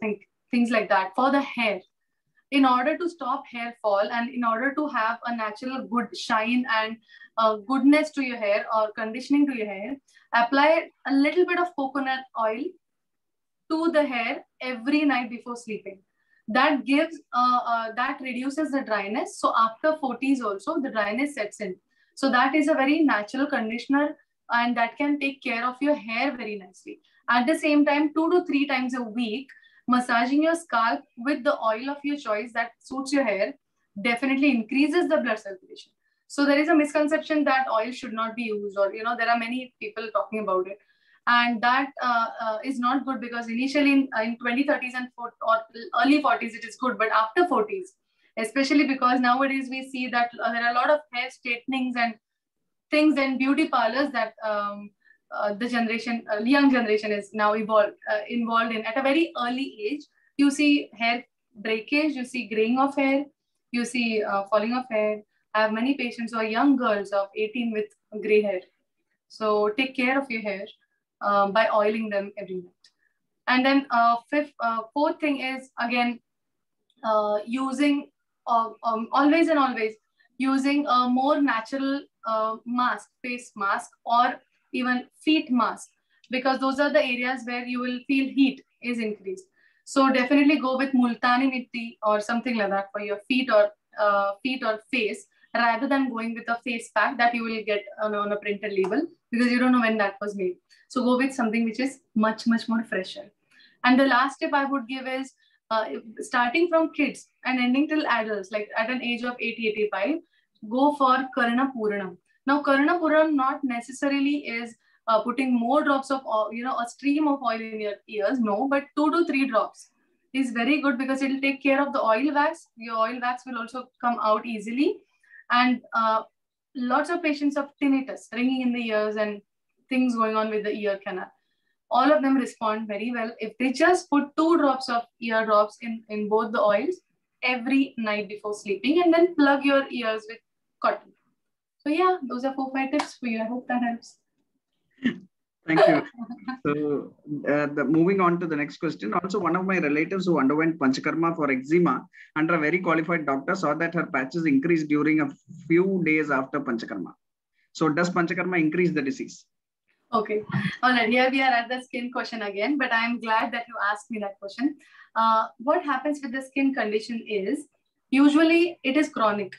things like that for the hair, in order to stop hair fall and in order to have a natural good shine and goodness to your hair or conditioning to your hair, apply a little bit of coconut oil to the hair every night before sleeping. That gives, that reduces the dryness. So after 40s also, the dryness sets in. So that is a very natural conditioner, and that can take care of your hair very nicely. At the same time, 2 to 3 times a week, massaging your scalp with the oil of your choice that suits your hair definitely increases the blood circulation. So there is a misconception that oil should not be used, or, there are many people talking about it. And that is not good, because initially in 2030s and or early 40s, it is good. But after 40s, especially because nowadays we see that there are a lot of hair straightenings and things and beauty parlors that the young generation is now involved in at a very early age. You see hair breakage, you see graying of hair, you see falling of hair. I have many patients who are young girls of 18 with gray hair. So take care of your hair by oiling them every night. And then fourth thing is, again, using always and always using a more natural mask, face mask, or even feet mask, because those are the areas where you will feel heat is increased. So definitely go with multani mitti or something like that for your feet or face, rather than going with a face pack that you will get on a printed label, because you don't know when that was made. So go with something which is much, much more fresher. And the last tip I would give is, starting from kids and ending till adults, like at an age of 80, 85, go for Karna Puranam. Now, Karna Puranam not necessarily is putting more drops of, a stream of oil in your ears. No, but 2 to 3 drops is very good, because it will take care of the oil wax. Your oil wax will also come out easily. And lots of patients of tinnitus, ringing in the ears and things going on with the ear canal, all of them respond very well if they just put 2 drops of ear drops in both the oils every night before sleeping, and then plug your ears with cotton. So yeah, those are 4-5 tips for you. I hope that helps. Thank you. So moving on to the next question. Also, one of my relatives who underwent Panchakarma for eczema under a very qualified doctor saw that her patches increased during a few days after Panchakarma. So does Panchakarma increase the disease? Okay. All right. Here we are at the skin question again, but I'm glad that you asked me that question. What happens with the skin condition is, usually it is chronic.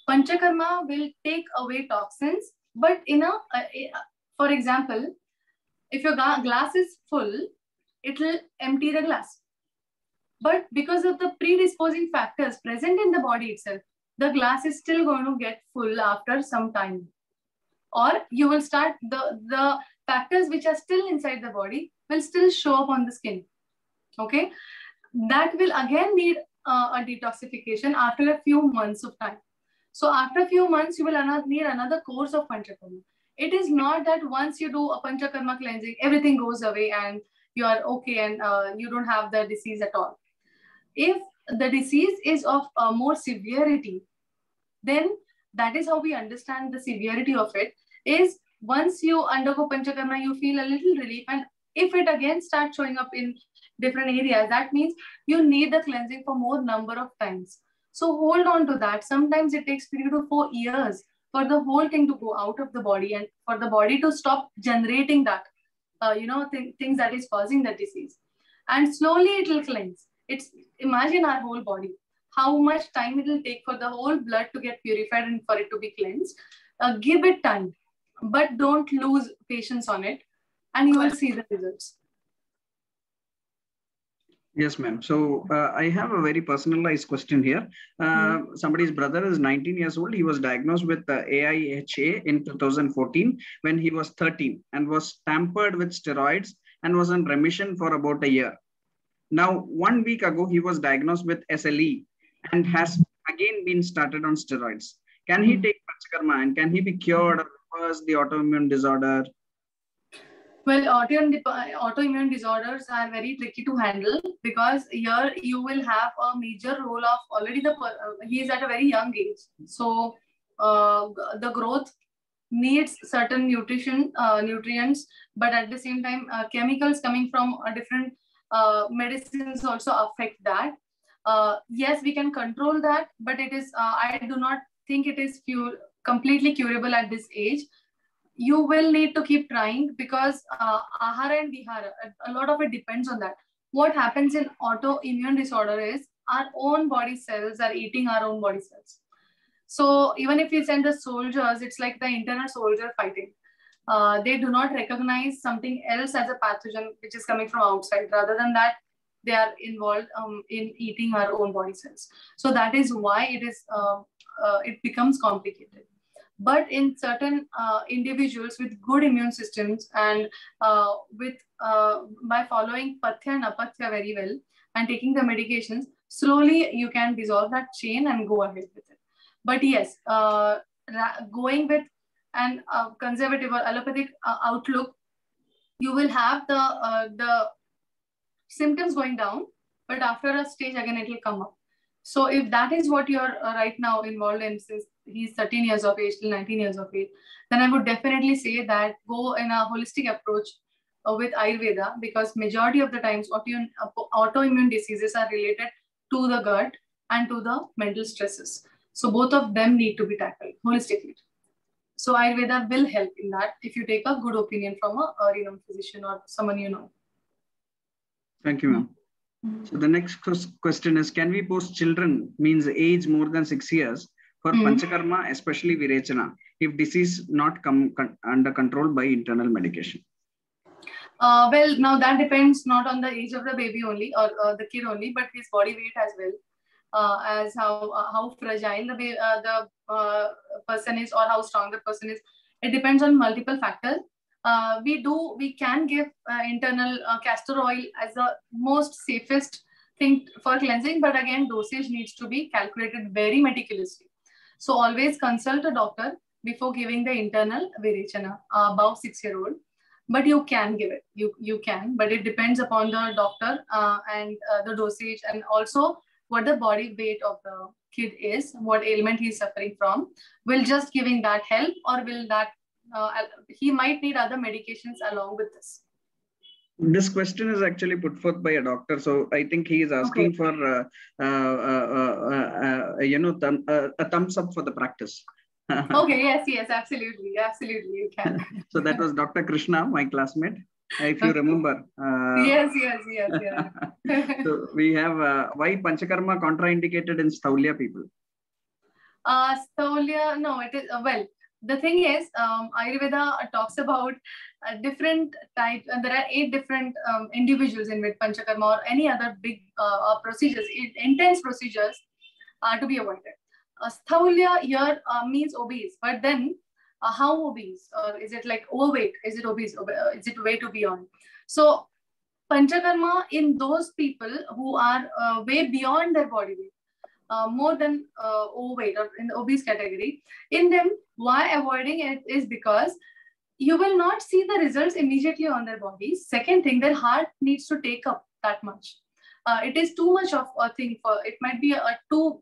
Panchakarma will take away toxins, but for example, if your glass is full, it will empty the glass. But because of the predisposing factors present in the body itself, the glass is still going to get full after some time. Or you will start, the factors which are still inside the body will still show up on the skin. Okay, that will again need a detoxification after a few months of time. So after a few months, you will need another course of Panchakarma. It is not that once you do a Panchakarma cleansing, everything goes away and you are okay and you don't have the disease at all. If the disease is of more severity, then that is how we understand the severity of it. Is once you undergo Panchakarma, you feel a little relief, and if it again starts showing up in different areas, that means you need the cleansing for more number of times. So hold on to that. Sometimes it takes 3 to 4 years for the whole thing to go out of the body and for the body to stop generating that, things that is causing the disease. And slowly it will cleanse. Imagine our whole body, how much time it will take for the whole blood to get purified and for it to be cleansed. Give it time, but don't lose patience on it, and you will see the results. Yes, ma'am. So I have a very personalized question here. Somebody's brother is 19 years old. He was diagnosed with AIHA in 2014 when he was 13 and was tampered with steroids and was in remission for about a year. Now, 1 week ago, he was diagnosed with SLE and has again been started on steroids. Can he take Panchakarma and can he be cured or reverse the autoimmune disorder? Well, autoimmune disorders are very tricky to handle because here you will have a major role of already he is at a very young age. So the growth needs certain nutrients, but at the same time, chemicals coming from different medicines also affect that. Yes, we can control that, but it is, I do not think it is completely curable at this age. You will need to keep trying because ahara and vihara, a lot of it depends on that. What happens in autoimmune disorder is our own body cells are eating our own body cells. So even if you send the soldiers, it's like the internal soldier fighting. They do not recognize something else as a pathogen which is coming from outside. Rather than that, they are involved in eating our own body cells. So that is why it becomes complicated. But in certain individuals with good immune systems and by following Pathya and Apathya very well and taking the medications, slowly you can dissolve that chain and go ahead with it. But yes, going with an conservative or allopathic outlook, you will have the symptoms going down, but after a stage again it will come up. So if that is what you're right now involved in, since he's 13 years of age till 19 years of age, then I would definitely say that go in a holistic approach with Ayurveda, because majority of the times autoimmune diseases are related to the gut and to the mental stresses. So both of them need to be tackled holistically. So Ayurveda will help in that if you take a good opinion from a renowned physician or someone you know. Thank you, ma'am. So the next question is, can we post children, means age more than 6 years, for Panchakarma, especially Virechana, if disease not come under control by internal medication? Well, now that depends not on the age of the baby only or the kid only, but his body weight as well, as how fragile the person is or how strong the person is. It depends on multiple factors. We can give internal castor oil as the most safest thing for cleansing, but again, dosage needs to be calculated very meticulously. So always consult a doctor before giving the internal Virechana above 6-year-old. But you can give it, you can, but it depends upon the doctor and the dosage, and also what the body weight of the kid is, what ailment he's suffering from. Will just giving that help, or will that he might need other medications along with this? This question is actually put forth by a doctor, so I think he is asking for a thumbs up for the practice. Okay, yes, absolutely, you can. So that was Dr. Krishna, my classmate, if you remember. Yes. So we have why Panchakarma contraindicated in Sthaulya people? Sthaulya, no, it is well. The thing is, Ayurveda talks about different types, and there are 8 different individuals in which Panchakarma or any other big procedures, intense procedures are to be avoided. Sthaulya here means obese, but then how obese, or is it like overweight? Is it obese? Is it way to beyond? So Panchakarma in those people who are way beyond their body weight, more than overweight or in the obese category, in them, why avoiding it is because you will not see the results immediately on their bodies. Second thing, their heart needs to take up that much. It is too much of a thing for, it might be too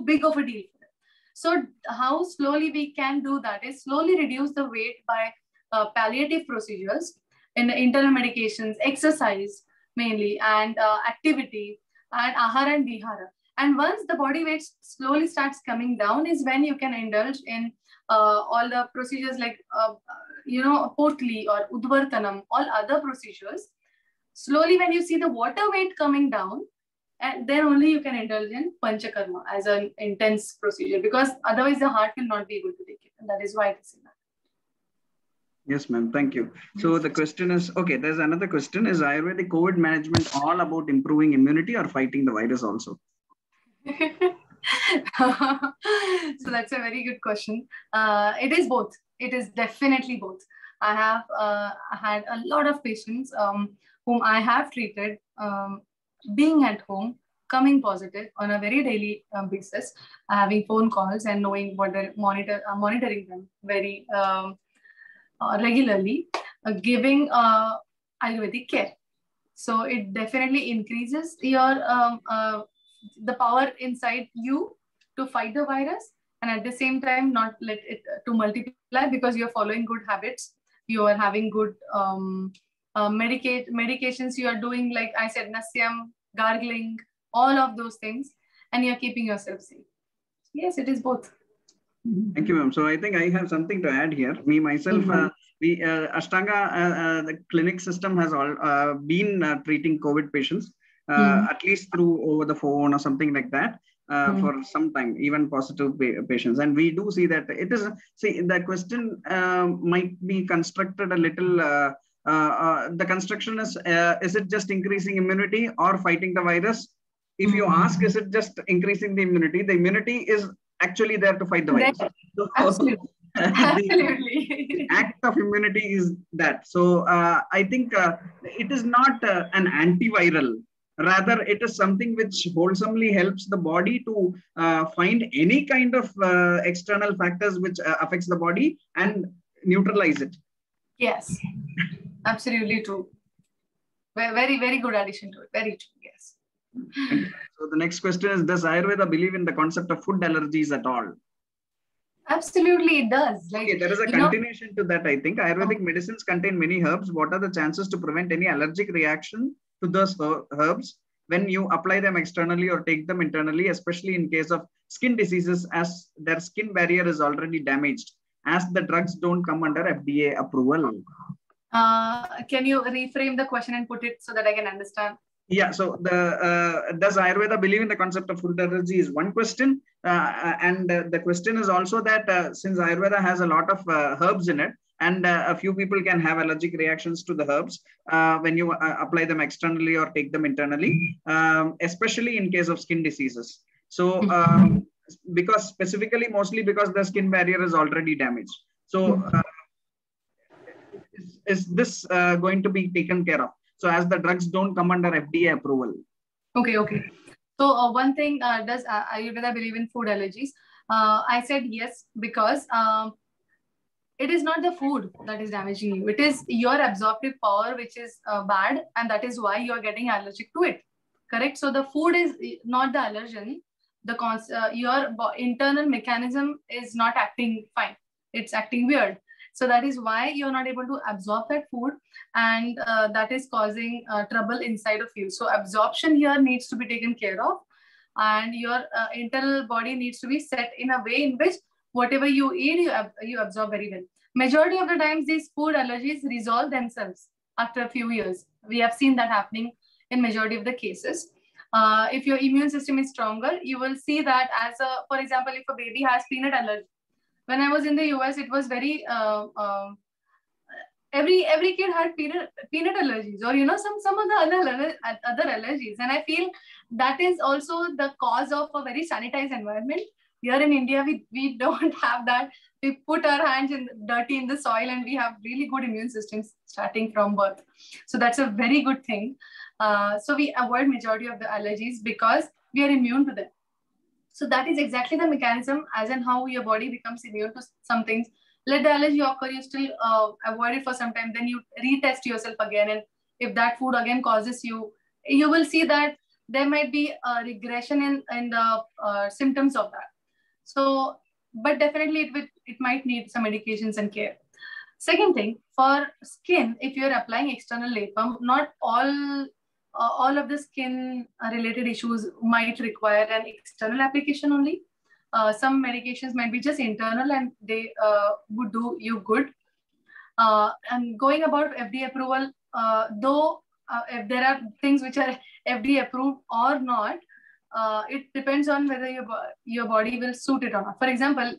big of a deal for them. So how slowly we can do that is slowly reduce the weight by palliative procedures, in internal medications, exercise mainly, and activity, and ahara and vihara. And once the body weight slowly starts coming down is when you can indulge in all the procedures like, Potli or Udvartanam, all other procedures. Slowly, when you see the water weight coming down, and then only you can indulge in Panchakarma as an intense procedure, because otherwise the heart will not be able to take it. And that is why it is in that. Yes, ma'am. Thank you. So the question is, okay, there's another question. Is Ayurvedic COVID management all about improving immunity or fighting the virus also? So that's a very good question. It is both. It is definitely both. I have had a lot of patients whom I have treated being at home, coming positive on a very daily basis, having phone calls and knowing what they're monitoring them very regularly, giving Ayurvedic care. So it definitely increases your the power inside you to fight the virus, and at the same time not let it to multiply, because you're following good habits, you are having good medications, you are doing, like I said, nasyam, gargling, all of those things, and you're keeping yourself safe. Yes, it is both. Thank you, ma'am. So I think I have something to add here. Me, myself, we Ashtanga, the clinic system has all been treating COVID patients, at least through over the phone or something like that, for some time, even positive patients. And we do see that it is, see, the question might be constructed a little, the construction is it just increasing immunity or fighting the virus? If you ask, is it just increasing the immunity is actually there to fight the virus. So, absolutely. The act of immunity is that. So I think it is not an antiviral. Rather, it is something which wholesomely helps the body to find any kind of external factors which affects the body and neutralize it. Yes, absolutely true. Very, very good addition to it. Very true, yes. So the next question is, does Ayurveda believe in the concept of food allergies at all? Absolutely, it does. Like, okay, there is a continuation to that, I think. Ayurvedic medicines contain many herbs. What are the chances to prevent any allergic reaction to those herbs when you apply them externally or take them internally, especially in case of skin diseases, as their skin barrier is already damaged, as the drugs don't come under FDA approval? Can you reframe the question and put it so that I can understand? Yeah, so does Ayurveda believe in the concept of food allergy is one question. And the question is also that since Ayurveda has a lot of herbs in it, and a few people can have allergic reactions to the herbs when you apply them externally or take them internally, especially in case of skin diseases. So because specifically, mostly because the skin barrier is already damaged. So is this going to be taken care of? So as the drugs don't come under FDA approval. Okay. So one thing, does Ayurveda believe in food allergies? I said yes, because it is not the food that is damaging you. It is your absorptive power, which is bad. And that is why you are getting allergic to it. Correct? So the food is not the allergen. Your internal mechanism is not acting fine. It's acting weird. So that is why you're not able to absorb that food, and that is causing trouble inside of you. So absorption here needs to be taken care of, and your internal body needs to be set in a way in which whatever you eat, you absorb very well. Majority of the times, these food allergies resolve themselves after a few years. We have seen that happening in majority of the cases. If your immune system is stronger, you will see that as for example, if a baby has peanut allergy. When I was in the US, it was very, every kid had peanut allergies, or, some of the other allergies. And I feel that is also the cause of a very sanitized environment. Here in India, we don't have that. we put our hands in dirty in the soil, and we have really good immune systems starting from birth. So that's a very good thing. So we avoid majority of the allergies because we are immune to them. So that is exactly the mechanism as in how your body becomes immune to some things. Let the allergy occur, you still avoid it for some time, then you retest yourself again. And if that food again causes you, you will see that there might be a regression in the symptoms of that. So, but definitely it might need some medications and care. Second thing, for skin, if you're applying external lip balm, not all of the skin related issues might require an external application only. Some medications might be just internal and they would do you good. And going about FDA approval, though if there are things which are FDA approved or not, it depends on whether your body will suit it or not. For example,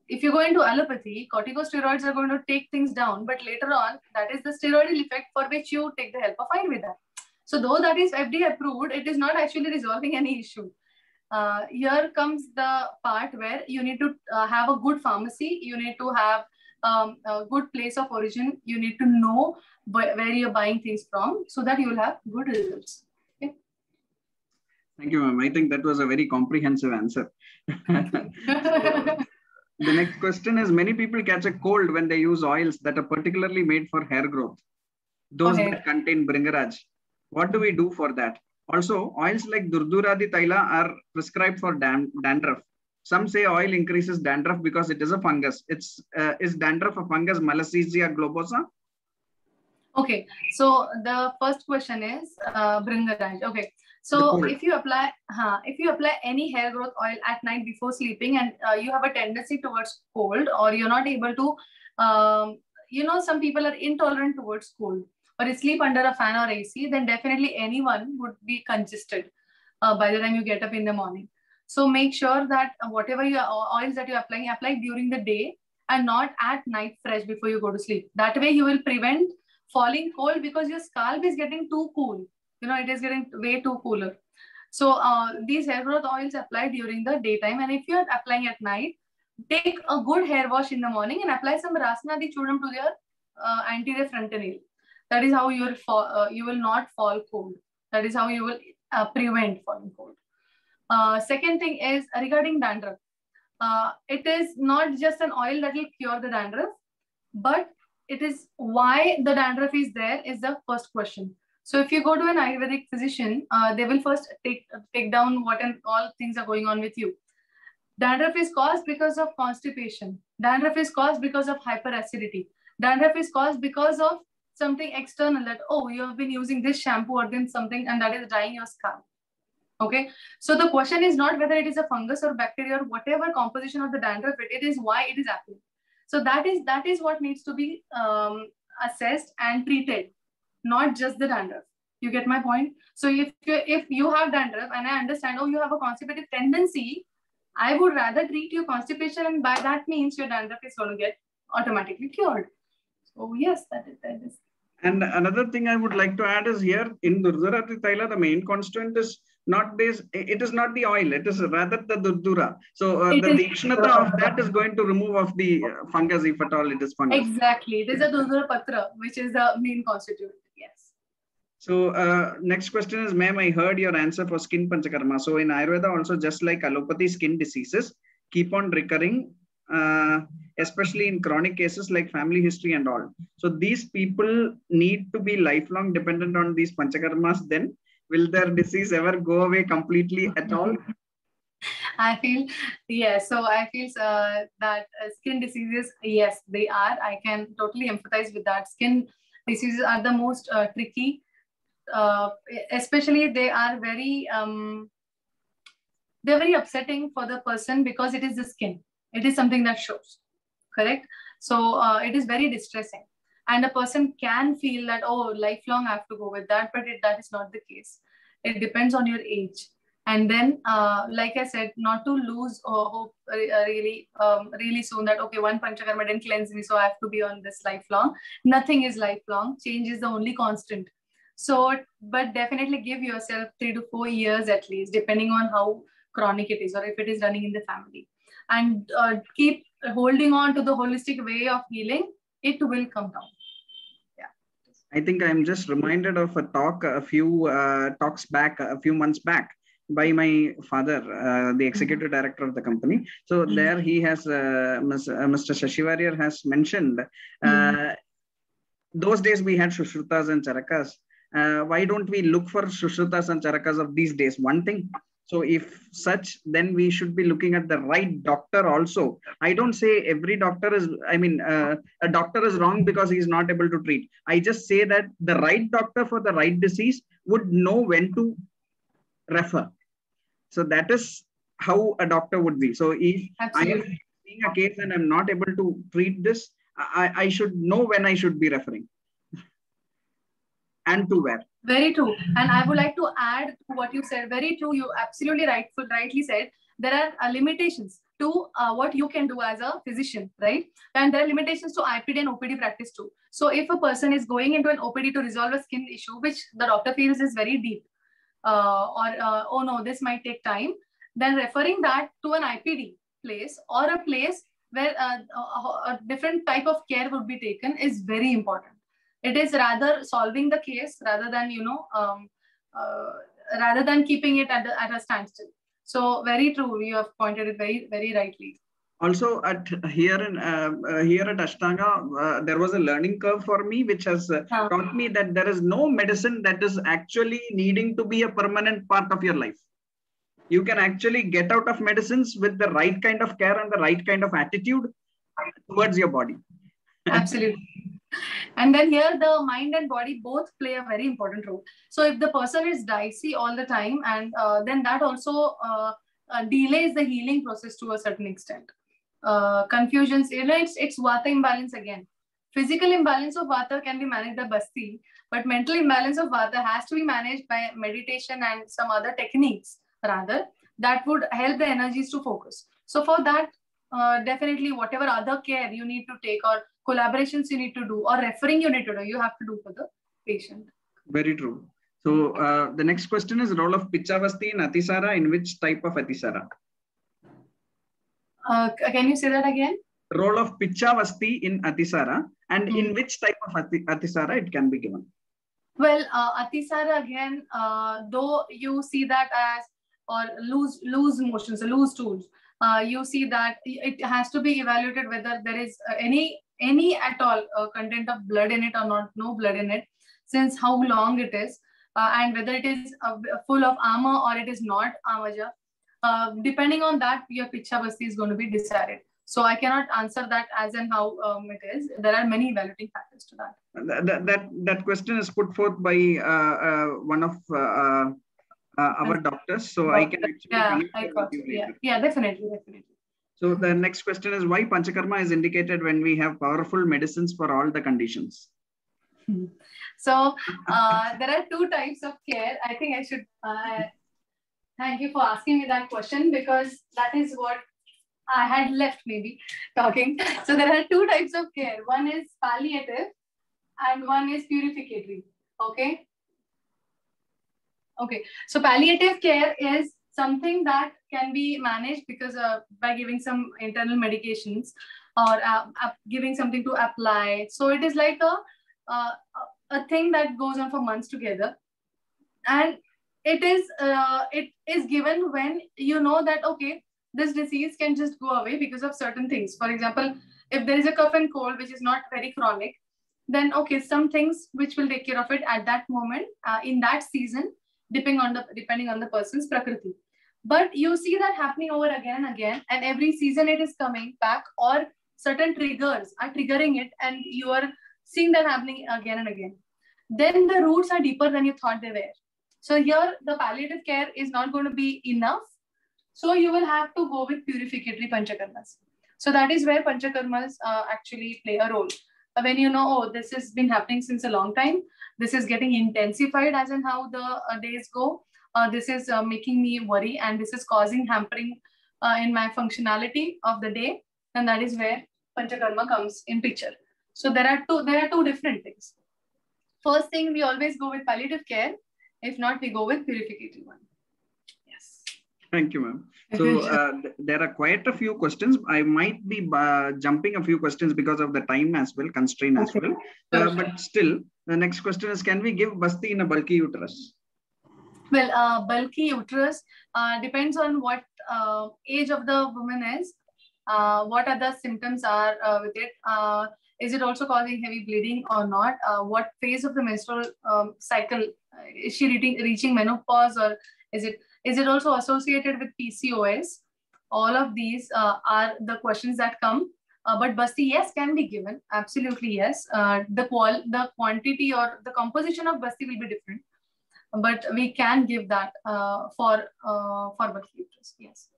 if you go into allopathy, corticosteroids are going to take things down, but later on, that is the steroidal effect for which you take the help of Ayurveda. So though that is FDA approved, it is not actually resolving any issue. Here comes the part where you need to have a good pharmacy. You need to have a good place of origin. You need to know where you're buying things from so that you will have good results. Okay? Thank you, ma'am. I think that was a very comprehensive answer. So, the next question is, many people catch a cold when they use oils that are particularly made for hair growth. Those that contain Bringaraj. What do we do for that? Also, oils like Durduradi Taila are prescribed for dandruff. Some say oil increases dandruff because it is a fungus. Is dandruff a fungus, Malassezia globosa? Okay, so the first question is Bringaraj. Okay, so if you apply any hair growth oil at night before sleeping, and you have a tendency towards cold, or you're not able to, some people are intolerant towards cold, or you sleep under a fan or AC, then definitely anyone would be congested by the time you get up in the morning. So make sure that whatever oils that you're applying, apply during the day and not at night fresh before you go to sleep. That way you will prevent falling cold because your scalp is getting too cool. It is getting way too cooler. So these hair growth oils apply during the daytime, and if you're applying at night, take a good hair wash in the morning and apply some Rasnadi Chudam to your anterior frontal nail. That is how you will not fall cold. That is how you will prevent falling cold. Second thing is regarding dandruff. It is not just an oil that will cure the dandruff, but it is why the dandruff is there is the first question. So if you go to an Ayurvedic physician, they will first take down what and all things are going on with you. Dandruff is caused because of constipation. Dandruff is caused because of hyperacidity. Dandruff is caused because of something external, that, oh, you have been using this shampoo or then something, and that is drying your scalp. Okay, so the question is not whether it is a fungus or bacteria or whatever composition of the dandruff, it is why it is happening. So that is what needs to be assessed and treated, not just the dandruff. You get my point? So if you have dandruff and I understand, oh, you have a constipative tendency, I would rather treat your constipation, and by that means your dandruff is going to get automatically cured. So yes, that is. And another thing I would like to add is here in Durduradi Taila, the main constituent is not this. It is not the oil. It is rather the Durdura. So the Dikshnata of that is going to remove of the fungus, if at all it is fungus. Exactly. It is a Durdura Patra, which is the main constituent. Yes. So next question is, ma'am, I heard your answer for skin panchakarma. So in Ayurveda also, just like allopathy, skin diseases keep on recurring, especially in chronic cases like family history and all. So these people need to be lifelong dependent on these panchakarmas. Then will their disease ever go away completely at all? I feel, yes. So I feel that skin diseases, yes, they are. I can totally empathize with that. Skin diseases are the most tricky. Especially they are very they're very upsetting for the person because it is the skin. It is something that shows, correct? So it is very distressing, and a person can feel that, oh, lifelong I have to go with that, but that is not the case. It depends on your age. And then, like I said, not to lose hope really soon that, okay, one panchakarma didn't cleanse me, so I have to be on this lifelong. Nothing is lifelong. Change is the only constant. So, but definitely give yourself 3 to 4 years at least, depending on how chronic it is or if it is running in the family. And keep holding on to the holistic way of healing, it will come down. I think I'm just reminded of a talk a few talks back, a few months back, by my father, the executive director of the company. So there he has, Mr. Shashivarya has mentioned, those days we had Shushrutas and Charakas. Why don't we look for Shushrutas and Charakas of these days? One thing. So if such, then we should be looking at the right doctor also. I don't say every doctor is, a doctor is wrong because he is not able to treat. I just say that the right doctor for the right disease would know when to refer. So that is how a doctor would be. So if I am seeing a case and I'm not able to treat this, I should know when I should be referring and to where. Very true. And I would like to add to what you said. Very true. You absolutely rightly said. There are limitations to what you can do as a physician, right? And there are limitations to IPD and OPD practice too. So if a person is going into an OPD to resolve a skin issue, which the doctor feels is very deep, oh no, this might take time, then referring that to an IPD place or a place where a different type of care would be taken is very important. It is rather solving the case rather than, rather than keeping it at a standstill. So very true. You have pointed it very, very rightly. Also, here at Ashtanga, there was a learning curve for me, which has taught me that there is no medicine that is actually needing to be a permanent part of your life. You can actually get out of medicines with the right kind of care and the right kind of attitude towards your body. Absolutely. And then here the mind and body both play a very important role. So if the person is dicey all the time, and then that also delays the healing process to a certain extent. Confusions, it's Vata imbalance again. Physical imbalance of Vata can be managed by Basti, but mental imbalance of Vata has to be managed by meditation and some other techniques rather that would help the energies to focus. So for that, definitely whatever other care you need to take or collaborations you need to do or referring you need to do, you have to do for the patient. Very true. So the next question is role of Pichavasti in Atisara. In which type of Atisara? Can you say that again? Role of Pichavasti in Atisara, and in which type of Atisara it can be given? Well, Atisara again, though you see that as or loose motions, loose stools, you see that it has to be evaluated whether there is any at all content of blood in it or not, no blood in it, since how long it is, and whether it is full of ama or it is not amaja. Depending on that, your Pichavasti is going to be decided. So I cannot answer that as and how it is. There are many evaluating factors to that. That question is put forth by one of our doctors. So I can actually definitely. So the next question is why Panchakarma is indicated when we have powerful medicines for all the conditions. So there are two types of care. I think I should thank you for asking me that question, because that is what I had left maybe talking. So there are two types of care. One is palliative and one is purificatory. Okay. So palliative care is something that can be managed because by giving some internal medications or giving something to apply. So it is like a thing that goes on for months together, and it is given when you know that okay, this disease can just go away because of certain things. For example, if there is a cough and cold which is not very chronic, then okay, some things which will take care of it at that moment in that season, depending on the person's prakriti. But you see that happening over again and again, and every season it is coming back, or certain triggers are triggering it, and you are seeing that happening again and again. Then the roots are deeper than you thought they were. So here the palliative care is not going to be enough. So you will have to go with purificatory panchakarmas. So that is where panchakarmas actually play a role. When you know, oh, this has been happening since a long time, this is getting intensified as in how the days go, this is making me worry, and this is causing hampering in my functionality of the day, and that is where panchakarma comes in picture. So there are two different things. First thing, we always go with palliative care. If not, we go with purificatory one. Yes. Thank you, ma'am. So there are quite a few questions. I might be jumping a few questions because of the time as well, constraint as well. But still, the next question is, can we give Basti in a bulky uterus? Well, bulky uterus depends on what age of the woman is, what other symptoms are with it. Is it also causing heavy bleeding or not? What phase of the menstrual cycle is she reaching menopause, or is it also associated with PCOS? All of these are the questions that come. But Basti, yes, can be given. Absolutely, yes. The quantity or the composition of Basti will be different, but we can give that for bulky uterus. Yes.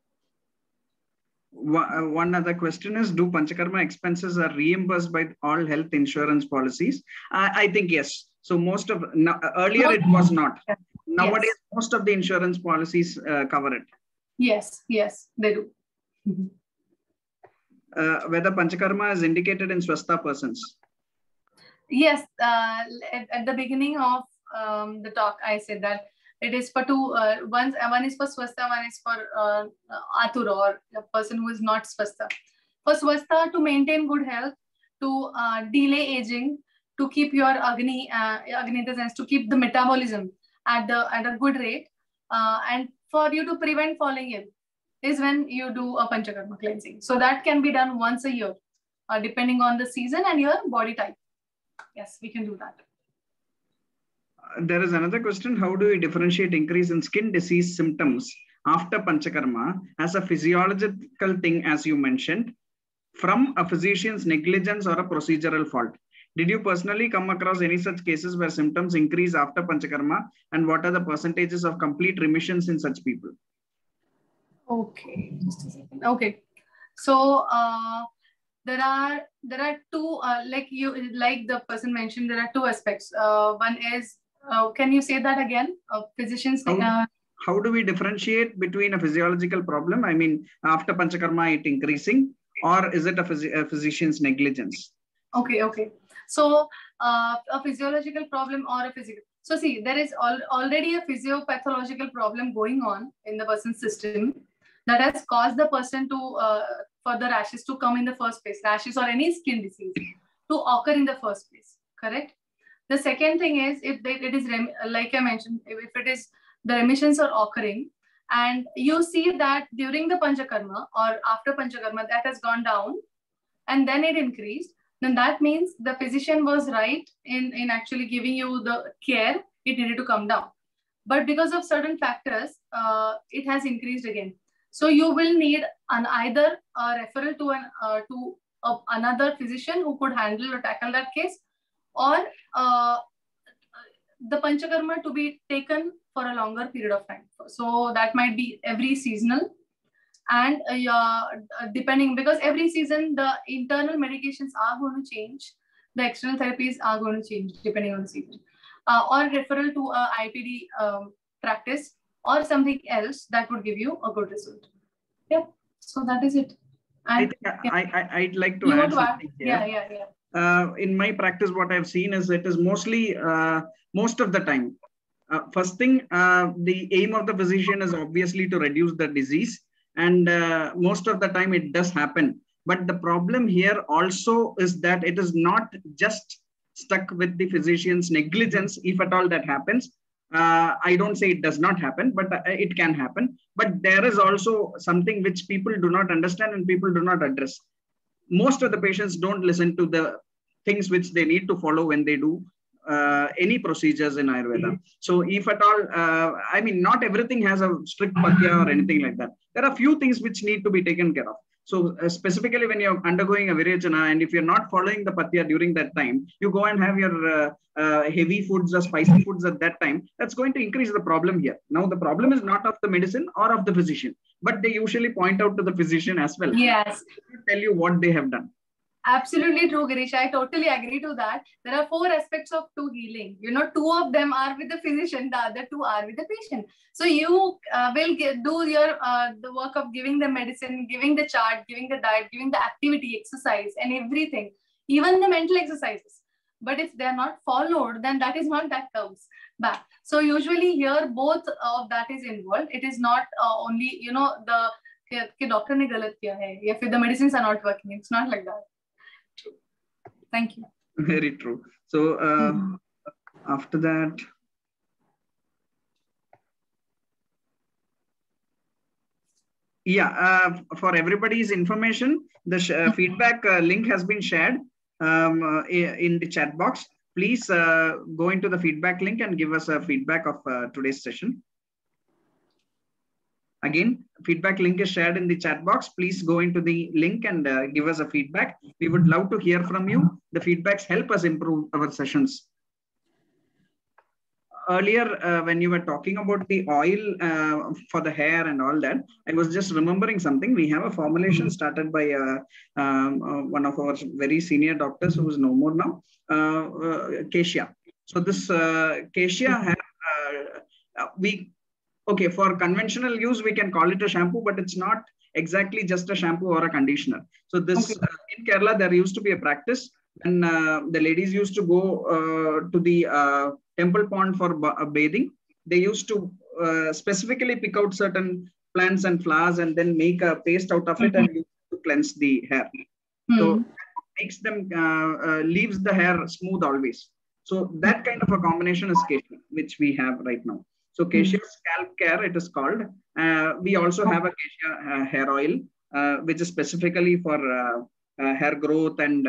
One other question is, do Panchakarma expenses are reimbursed by all health insurance policies? I think yes. So most of earlier it was not. Nowadays, yes, most of the insurance policies cover it. Yes, yes, they do. Whether Panchakarma is indicated in Swastha persons? Yes, at the beginning of the talk, I said that it is for two. One is for Swastha, one is for Atura, or a person who is not Swastha. For Swastha, to maintain good health, to delay aging, to keep your Agni in the sense to keep the metabolism at a good rate, and for you to prevent falling ill, is when you do a Panchakarma cleansing. So that can be done once a year, depending on the season and your body type. Yes, we can do that. There is another question. How do we differentiate increase in skin disease symptoms after Panchakarma as a physiological thing, as you mentioned, from a physician's negligence or a procedural fault? Did you personally come across any such cases where symptoms increase after Panchakarma, and what are the percentages of complete remissions in such people? Okay, just a second. Okay, so there are two, like the person mentioned, there are two aspects. One is, can you say that again? Physicians. How do we differentiate between a physiological problem? I mean, after Panchakarma, it increasing, or is it a physician's negligence? Okay. So a physiological problem or a physical. So see, there is already a physiopathological problem going on in the person's system that has caused the person to for the rashes to come in the first place, rashes or any skin disease to occur in the first place. Correct. The second thing is, if it is, like I mentioned, if it is the remissions are occurring, and you see that during the Panchakarma or after Panchakarma that has gone down and then it increased, then that means the physician was right in actually giving you the care. It needed to come down, but because of certain factors, it has increased again. So you will need either a referral to another physician who could handle or tackle that case, or the Panchakarma to be taken for a longer period of time. So that might be every seasonal, and depending, because every season the internal medications are going to change, the external therapies are going to change depending on the season, or referral to a IPD practice or something else that would give you a good result. Yeah, so that is it. And I'd like to add something here. Yeah. In my practice, what I've seen is it is mostly, most of the time, first thing, the aim of the physician is obviously to reduce the disease. And most of the time it does happen. But the problem here also is that it is not just stuck with the physician's negligence. If at all that happens, I don't say it does not happen, but it can happen. But there is also something which people do not understand and people do not address. Most of the patients don't listen to the things which they need to follow when they do any procedures in Ayurveda. So if at all, I mean, not everything has a strict patya or anything like that. There are few things which need to be taken care of. So specifically when you're undergoing a Virechana, and if you're not following the patya during that time, you go and have your heavy foods or spicy foods at that time, that's going to increase the problem here. Now, the problem is not of the medicine or of the physician, but they usually point out to the physician as well. Yes. Tell you what they have done. Absolutely true, Girish. I totally agree to that. There are 4 aspects of to healing. You know, 2 of them are with the physician, the other 2 are with the patient. So you will do your the work of giving the medicine, giving the chart, giving the diet, giving the activity, exercise, and everything, even the mental exercises. But if they are not followed, then that is not that comes back. So usually here both of that is involved. It is not only, you know, the doctor ne galat kiya hai, या फिर the medicines are not working. It's not like that. True. Thank you. Very true. So after that, yeah, for everybody's information, the feedback link has been shared in the chat box. Please go into the feedback link and give us a feedback of today's session. Again, feedback link is shared in the chat box. Please go into the link and give us a feedback. We would love to hear from you. The feedbacks help us improve our sessions. Earlier, when you were talking about the oil for the hair and all that, I was just remembering something. We have a formulation started by one of our very senior doctors who is no more now, Kesia. So this Kesia, okay, for conventional use, we can call it a shampoo, but it's not exactly just a shampoo or a conditioner. So this in Kerala, there used to be a practice, and the ladies used to go to the temple pond for bathing. They used to specifically pick out certain plants and flowers and then make a paste out of it and use it to cleanse the hair. So that makes them leaves the hair smooth always. So that kind of a combination is Kesia, which we have right now. So Kesia Scalp Care, it is called. We also have a Kesia hair oil, which is specifically for hair growth and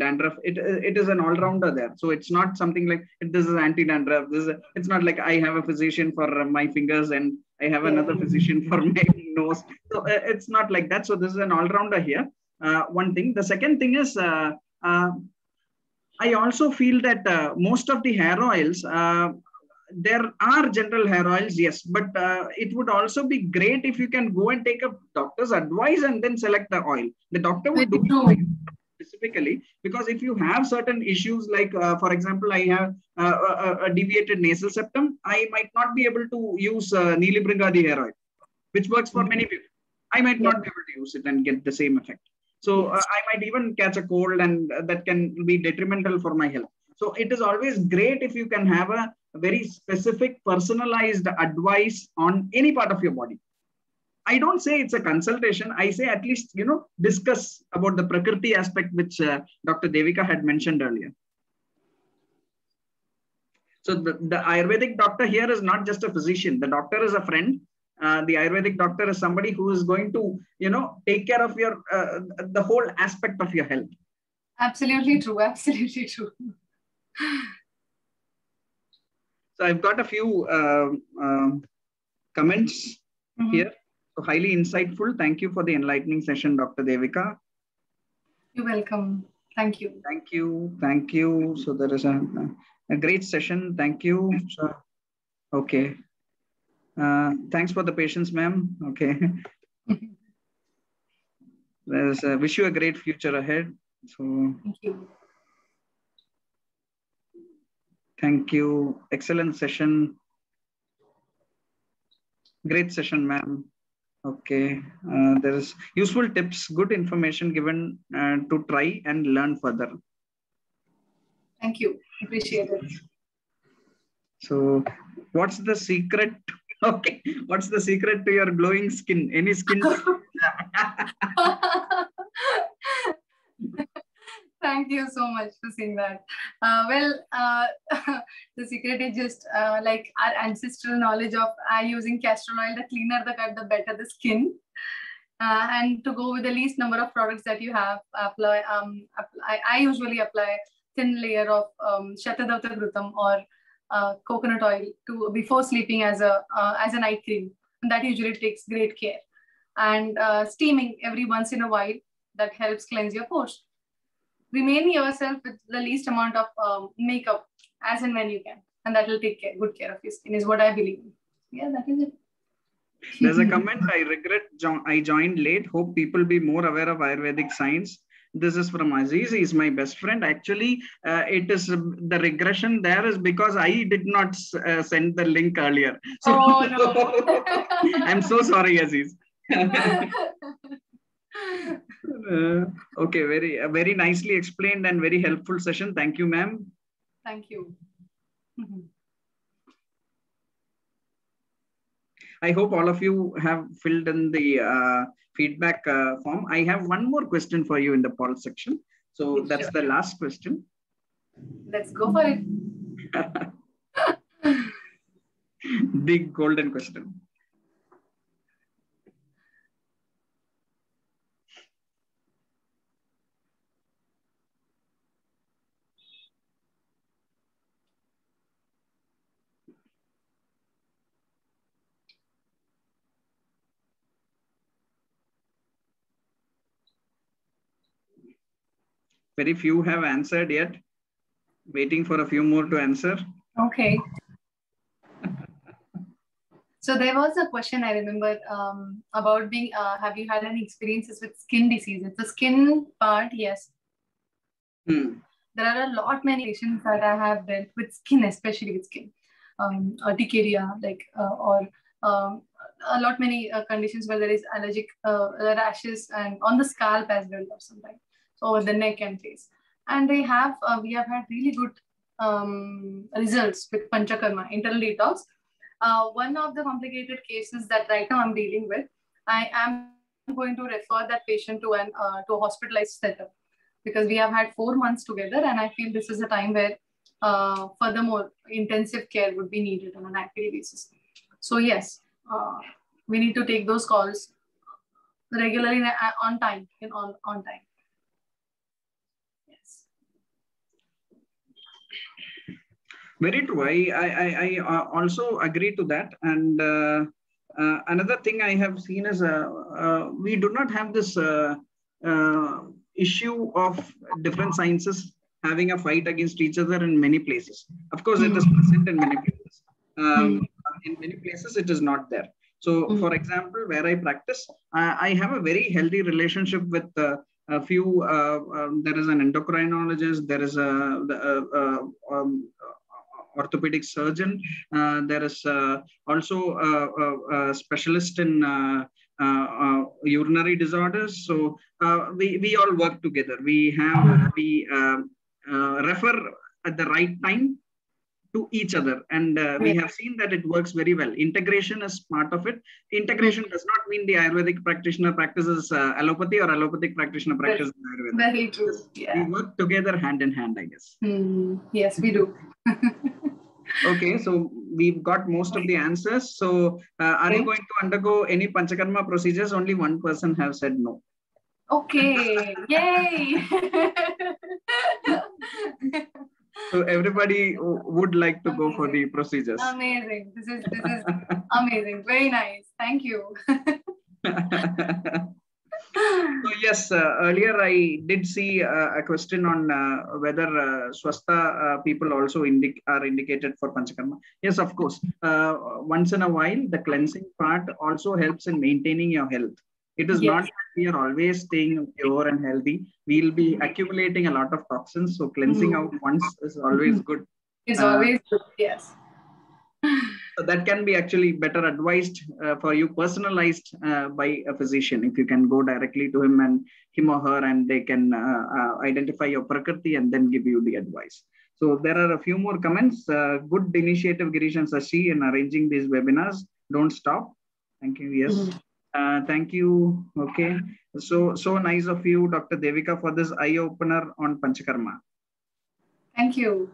dandruff. It is an all-rounder there. So it's not something like this is anti-dandruff. It's not like I have a physician for my fingers and I have another physician for my nose. So it's not like that. So this is an all-rounder here. One thing. The second thing is I also feel that most of the hair oils, there are general hair oils, yes, but it would also be great if you can go and take a doctor's advice and then select the oil. The doctor would do it specifically, because if you have certain issues like, for example, I have a deviated nasal septum, I might not be able to use Neeli Bringadi hair oil, which works for many people. I might not be able to use it and get the same effect. So I might even catch a cold, and that can be detrimental for my health. So it is always great if you can have a very specific personalized advice on any part of your body. I don't say it's a consultation. I say at least, you know, discuss about the Prakriti aspect, which Dr. Devika had mentioned earlier. So the Ayurvedic doctor here is not just a physician. The doctor is a friend. The Ayurvedic doctor is somebody who is going to, you know, take care of your the whole aspect of your health. Absolutely true. Absolutely true. So I've got a few comments here. So highly insightful. Thank you for the enlightening session, Dr. Devika. You're welcome. Thank you. Thank you. Thank you. So there is a great session. Thank you. So, okay. Thanks for the patience, ma'am. Okay. Wish you a great future ahead. So thank you. Thank you. Excellent session. Great session, ma'am. Okay. There is useful tips, good information given to try and learn further. Thank you. Appreciate it. So what's the secret? Okay. What's the secret to your glowing skin? Any skin? Thank you so much for saying that. The secret is just like our ancestral knowledge of using castor oil. The cleaner the cut, the better the skin. And to go with the least number of products that you have, I usually apply thin layer of Shatadavta Ghrutam or coconut oil before sleeping as a night cream. And that usually takes great care. And steaming every once in a while, that helps cleanse your pores. Remain yourself with the least amount of makeup as and when you can, and that will take good care of your skin, is what I believe in. Yeah, that is it. There's a comment, I regret I joined late. Hope people be more aware of Ayurvedic science. This is from Aziz. He's my best friend. Actually, it is the regression there is because I did not send the link earlier. So, oh, no. I'm so sorry, Aziz. Okay, very nicely explained and very helpful session. Thank you, ma'am. Thank you. I hope all of you have filled in the feedback form. I have one more question for you in the poll section. So that's the last question. Let's go for it. The golden question. Very few have answered yet. Waiting for a few more to answer. Okay. So there was a question I remember about being, have you had any experiences with skin diseases? The skin part, yes. There are a lot many patients that I have dealt with skin, especially with skin. Urticaria, or a lot many conditions where there is allergic rashes and on the scalp as well, or sometimes. So over the neck and face. And they have, we have had really good results with Panchakarma, internal detox. One of the complicated cases that right now I'm dealing with, I am going to refer that patient to to a hospitalized setup, because we have had 4 months together, and I feel this is a time where furthermore intensive care would be needed on an active basis. So yes, we need to take those calls regularly on time, on time. Yes. Very true. I also agree to that. And another thing I have seen is we do not have this issue of different sciences having a fight against each other in many places. Of course, it is present in many places. In many places, it is not there. So, for example, where I practice, I have a very healthy relationship with a few. There is an endocrinologist. There is a orthopedic surgeon. There is also a specialist in urinary disorders. So we all work together. We refer at the right time to each other, and we have seen that it works very well. Integration is part of it. Integration does not mean the Ayurvedic practitioner practices allopathy or allopathic practitioner practices Ayurveda. Very true. Yeah. We work together hand in hand, I guess. Yes, we do. Okay, so we've got most of the answers. So are you going to undergo any Panchakarma procedures? Only one person have said no. Okay, yay! So everybody would like to go for the procedures. Amazing. This is amazing. Very nice. Thank you. So yes, earlier I did see a question on whether Swastha people also are indicated for Panchakarma. Yes, of course. Once in a while, the cleansing part also helps in maintaining your health. It is not that we are always staying pure and healthy. We'll be accumulating a lot of toxins. So cleansing out once is always good. It's always good, yes. So that can be actually better advised for you, personalized by a physician. If you can go directly to him or her, and they can identify your prakriti and then give you the advice. So there are a few more comments. Good initiative, Girish and Sashi, in arranging these webinars. Don't stop. Thank you. Yes. Thank you. Okay. So nice of you, Dr. Devika, for this eye opener on Panchakarma. Thank you.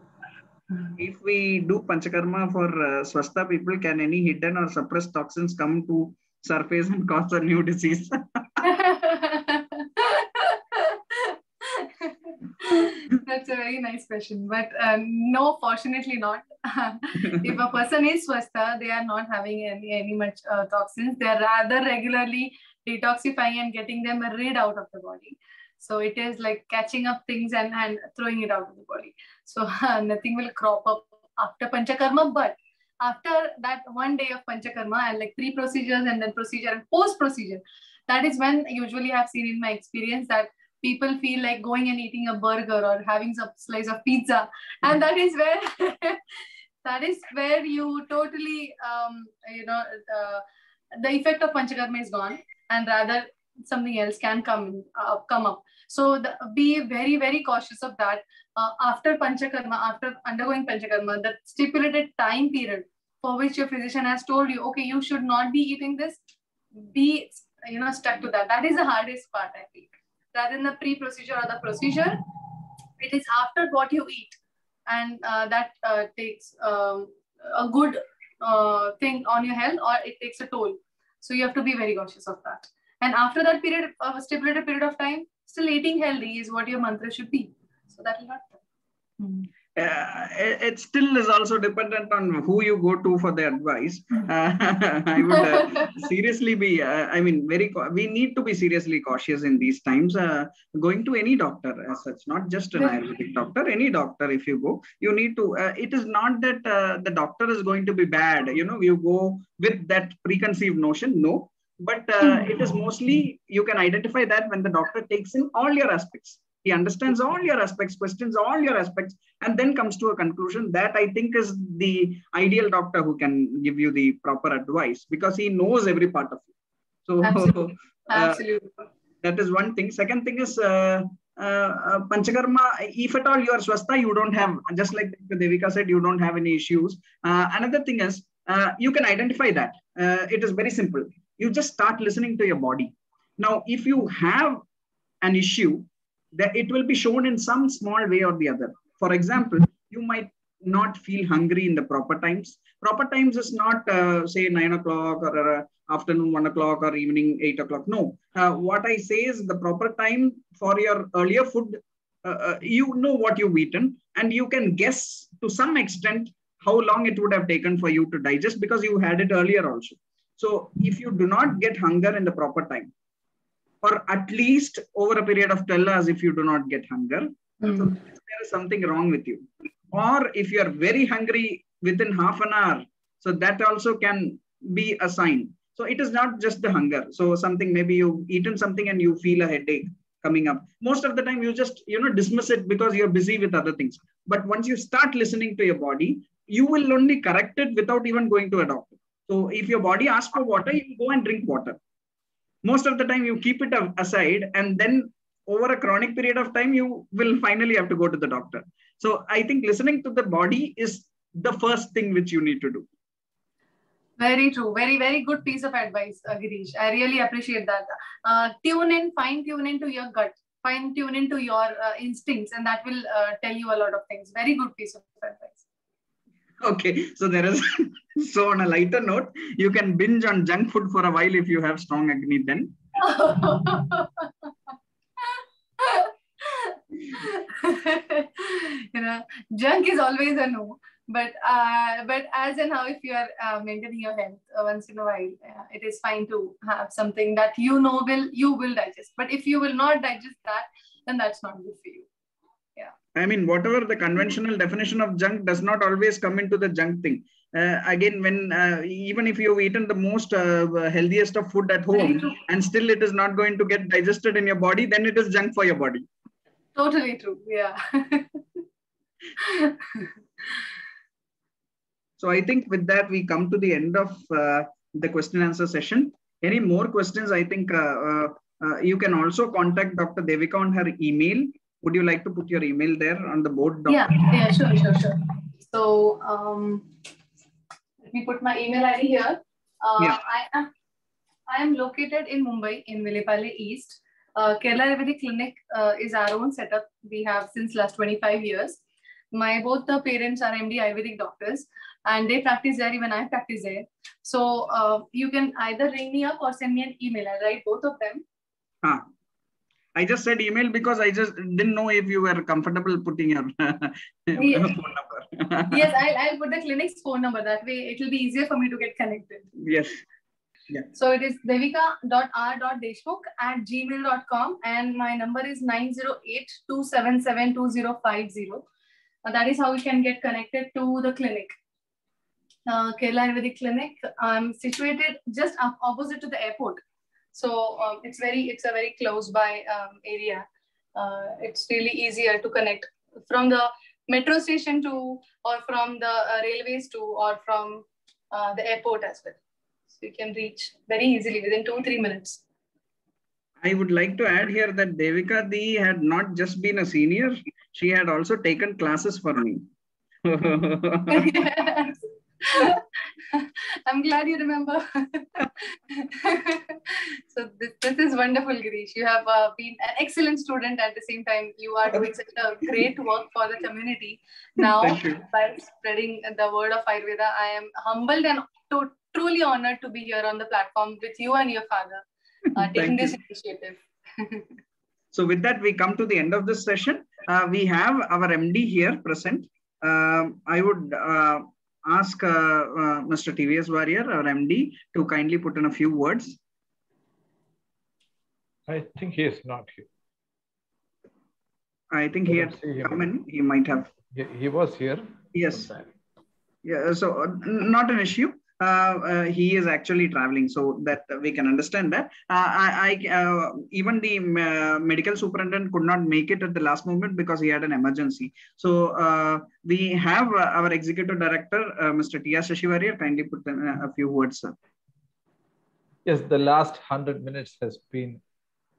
If we do Panchakarma for Swastha people, can any hidden or suppressed toxins come to surface and cause a new disease? That's a very nice question, but no, fortunately not. If a person is Swastha, they are not having any much toxins. They are rather regularly detoxifying and getting them rid out of the body. So it is like catching up things and throwing it out of the body. So nothing will crop up after Panchakarma, but after that 1 day of Panchakarma and like pre-procedures and then procedure and post-procedure, that is when usually I've seen in my experience that people feel like going and eating a burger or having some slice of pizza. And that is where you totally, the effect of Panchakarma is gone. And rather something else can come up. So be very, very cautious of that. After Panchakarma, after undergoing Panchakarma, the stipulated time period for which your physician has told you, okay, you should not be eating this, be stuck to that. That is the hardest part, I think. Rather than the pre-procedure or the procedure, it is after what you eat, and that takes a good thing on your health, or it takes a toll. So you have to be very cautious of that. And after that period, stipulated period of time, still eating healthy is what your mantra should be. So that will not. It still is also dependent on who you go to for the advice. I would seriously be, we need to be seriously cautious in these times. Going to any doctor as such, not just an Ayurvedic doctor, any doctor, if you go, you need to, it is not that the doctor is going to be bad. You go with that preconceived notion. No, but it is mostly, you can identify that when the doctor takes in all your aspects. He understands all your aspects, questions all your aspects, and then comes to a conclusion. That I think is the ideal doctor who can give you the proper advice, because he knows every part of you. So absolutely. Absolutely. That is one thing. Second thing is Panchakarma, if at all you are swastha, you don't have, just like Devika said, you don't have any issues. Another thing is, you can identify that. It is very simple. You just start listening to your body. Now, if you have an issue, that it will be shown in some small way or the other. For example, you might not feel hungry in the proper times. Proper times is not say 9 o'clock or afternoon 1 o'clock or evening 8 o'clock. No, what I say is the proper time for your earlier food. You know what you've eaten, and you can guess to some extent how long it would have taken for you to digest, because you had it earlier also. So if you do not get hunger in the proper time, or at least over a period of 12 hours, if you do not get hunger, so there is something wrong with you. Or if you are very hungry within half an hour, so that also can be a sign. So it is not just the hunger. So something, maybe you've eaten something and you feel a headache coming up. Most of the time you just, dismiss it because you're busy with other things. But once you start listening to your body, you will only correct it without even going to a doctor. So if your body asks for water, you go and drink water. Most of the time you keep it aside, and then over a chronic period of time, you will finally have to go to the doctor. So I think listening to the body is the first thing which you need to do. Very true. Very, very good piece of advice, Girish. I really appreciate that. Fine tune into your gut, fine tune into your instincts, and that will tell you a lot of things. Very good piece of advice. Okay, so there is, so on a lighter note, you can binge on junk food for a while if you have strong Agni then. Junk is always a no, but as and how, if you are maintaining your health once in a while, it is fine to have something that you will digest. But if you will not digest that, then that's not good for you. I mean, whatever the conventional definition of junk does not always come into the junk thing. Again, when even if you've eaten the most healthiest of food at home, and still it is not going to get digested in your body, then it is junk for your body. Totally true. Yeah. So I think with that, we come to the end of the question and answer session. Any more questions? I think you can also contact Dr. Devika on her email. Would you like to put your email there on the board, Doctor? Yeah, sure. So let me put my email ID here. I am located in Mumbai, in Vilepale East. Kerala Ayurvedic Clinic is our own setup. We have since last 25 years. Both the parents are MD Ayurvedic doctors, and they practice there even I practice there. So you can either ring me up or send me an email. I'll write both of them. I just said email because I just didn't know if you were comfortable putting your phone number. Yes, I'll put the clinic's phone number. That way it will be easier for me to get connected. Yes. Yeah. So it is devika.r.deshmukh@gmail.com, and my number is 908-277-2050. That is how you can get connected to the clinic. Kerala Ayurvedic Clinic. I'm situated just opposite to the airport. So it's a very close by area. It's really easier to connect from the metro station to, or from the railways to, or from the airport as well. So you can reach very easily within 2-3 minutes. I would like to add here that Devika Di had not just been a senior, she had also taken classes for me. Yes. I'm glad you remember. So this is wonderful, Girish. You have been an excellent student. At the same time, you are doing such a great work for the community. Now, by spreading the word of Ayurveda, I am humbled and truly honored to be here on the platform with you and your father, taking this initiative. So with that, we come to the end of this session. We have our MD here present. I would ask Mr. TVS Warrier, our MD, to kindly put in a few words. I think he is not here. I think he had come in. He might have. He was here. Yes. Yeah. So not an issue. He is actually traveling, so that we can understand that. Even the medical superintendent could not make it at the last moment because he had an emergency. So we have our executive director, Mr. T.R. Shashivarya, kindly put in a few words, sir. Yes, the last 100 minutes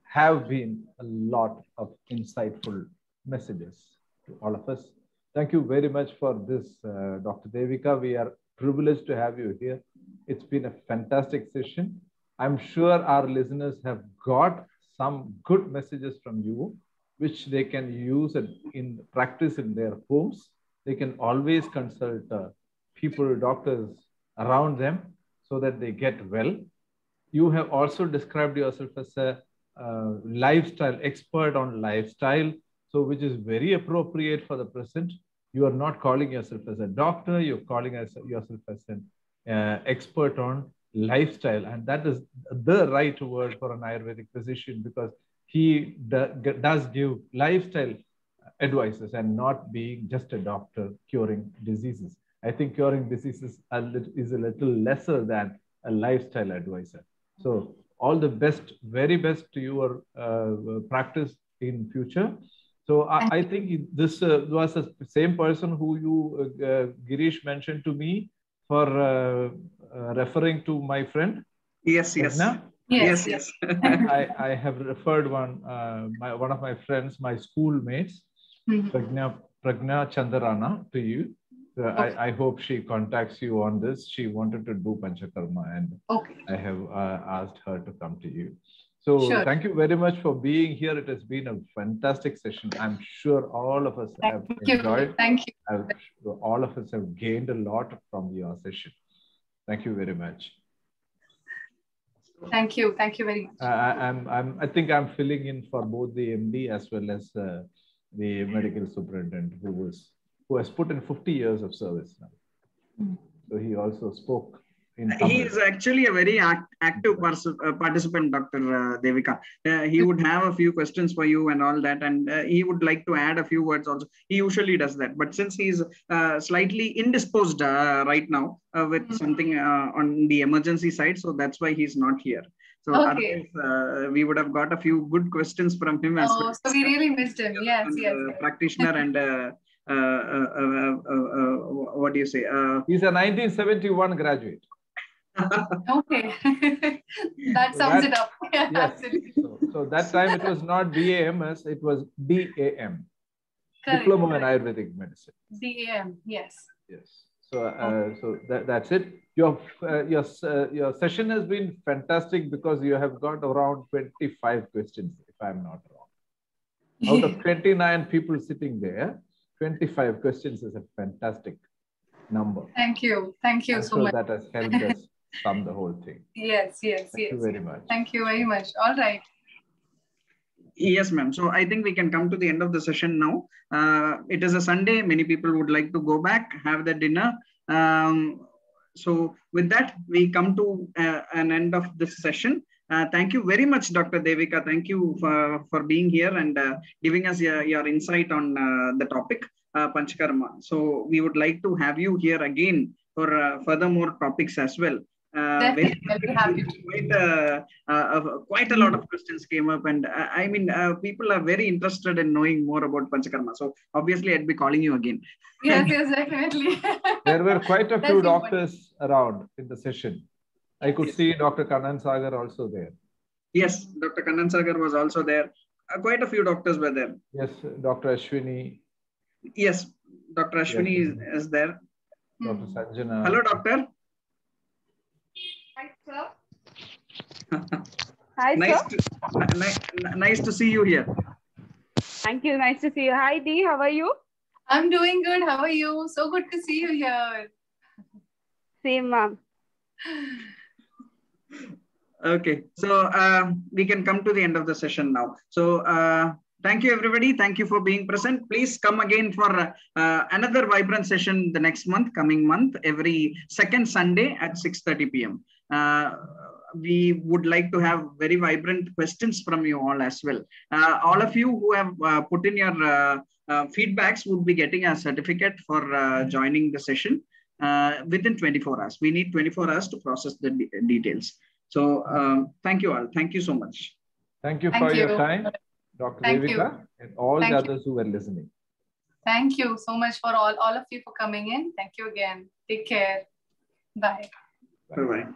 have been a lot of insightful messages to all of us. Thank you very much for this, Dr. Devika. We are privileged to have you here. It's been a fantastic session. I'm sure our listeners have got some good messages from you, which they can use in practice in their homes. They can always consult people, doctors around them so that they get well. You have also described yourself as a lifestyle expert on lifestyle, so which is very appropriate for the present. You are not calling yourself as a doctor, you're calling yourself as an expert on lifestyle. And that is the right word for an Ayurvedic physician, because he does give lifestyle advices and not being just a doctor curing diseases. I think curing diseases is a little lesser than a lifestyle advisor. So all the best, very best to your practice in future. So I think this was the same person who you, Girish, mentioned to me for referring to my friend. Yes, yes. Yes, yes. I have referred one of my friends, my schoolmates, Pragna Chandarana, to you. I hope she contacts you on this. She wanted to do Panchakarma, and I have asked her to come to you. So thank you very much for being here. It has been a fantastic session. I'm sure all of us have enjoyed. Thank you. All of us have gained a lot from your session. Thank you very much. Thank you. Thank you very much. I think I'm filling in for both the MD as well as the medical superintendent who has put in 50 years of service now. So he also spoke. He is actually a very active participant, Dr. Devika. He would have a few questions for you and all that, and he would like to add a few words also. He usually does that, but since he's slightly indisposed right now with something on the emergency side, so that's why he's not here. So otherwise, we would have got a few good questions from him as well. So we really missed him. Yes, yes. Practitioner and what do you say? He's a 1971 graduate. Okay. That sums it up. Yeah, yes. Absolutely. So that time it was not BAMS, it was DAM. Correct. Diploma in Ayurvedic Medicine. DAM, yes. Yes. So that's it. Your session has been fantastic because you have got around 25 questions, if I'm not wrong. Out of 29 people sitting there, 25 questions is a fantastic number. Thank you. Thank you so much. That has helped us sum the whole thing. Yes. Thank you very much. Thank you very much. All right. Yes, ma'am. So I think we can come to the end of the session now. It is a Sunday. Many people would like to go back, have their dinner. So with that, we come to an end of this session. Thank you very much, Dr. Devika. Thank you for being here and giving us your insight on the topic, Panchakarma. So we would like to have you here again for further more topics as well. Definitely, I'll be happy to. Quite a lot of questions came up, and I mean, people are very interested in knowing more about Panchakarma. So obviously, I'd be calling you again. Yes, definitely. There were quite a few doctors around in the session. I could see Dr. Kannan Sagar also there. Yes, Dr. Kannan Sagar was also there. Quite a few doctors were there. Yes, Dr. Ashwini. Yes, Dr. Ashwini is there. Dr. Sanjana. Hello, doctor. Hi, sir. Hi, Nice to see you here. Thank you. Nice to see you. Hi, Dee. How are you? I'm doing good. How are you? So good to see you here. Same, ma'am. Okay, so we can come to the end of the session now. So thank you, everybody. Thank you for being present. Please come again for another vibrant session the next month, coming month, every second Sunday at 6:30 p.m. We would like to have very vibrant questions from you all as well. All of you who have put in your feedbacks would be getting a certificate for joining the session within 24 hours. We need 24 hours to process the details. So thank you all. Thank you so much. Thank you for your time, Dr. Devika, and all the others who were listening. Thank you so much for all of you for coming in. Thank you again. Take care. Bye. Bye-bye.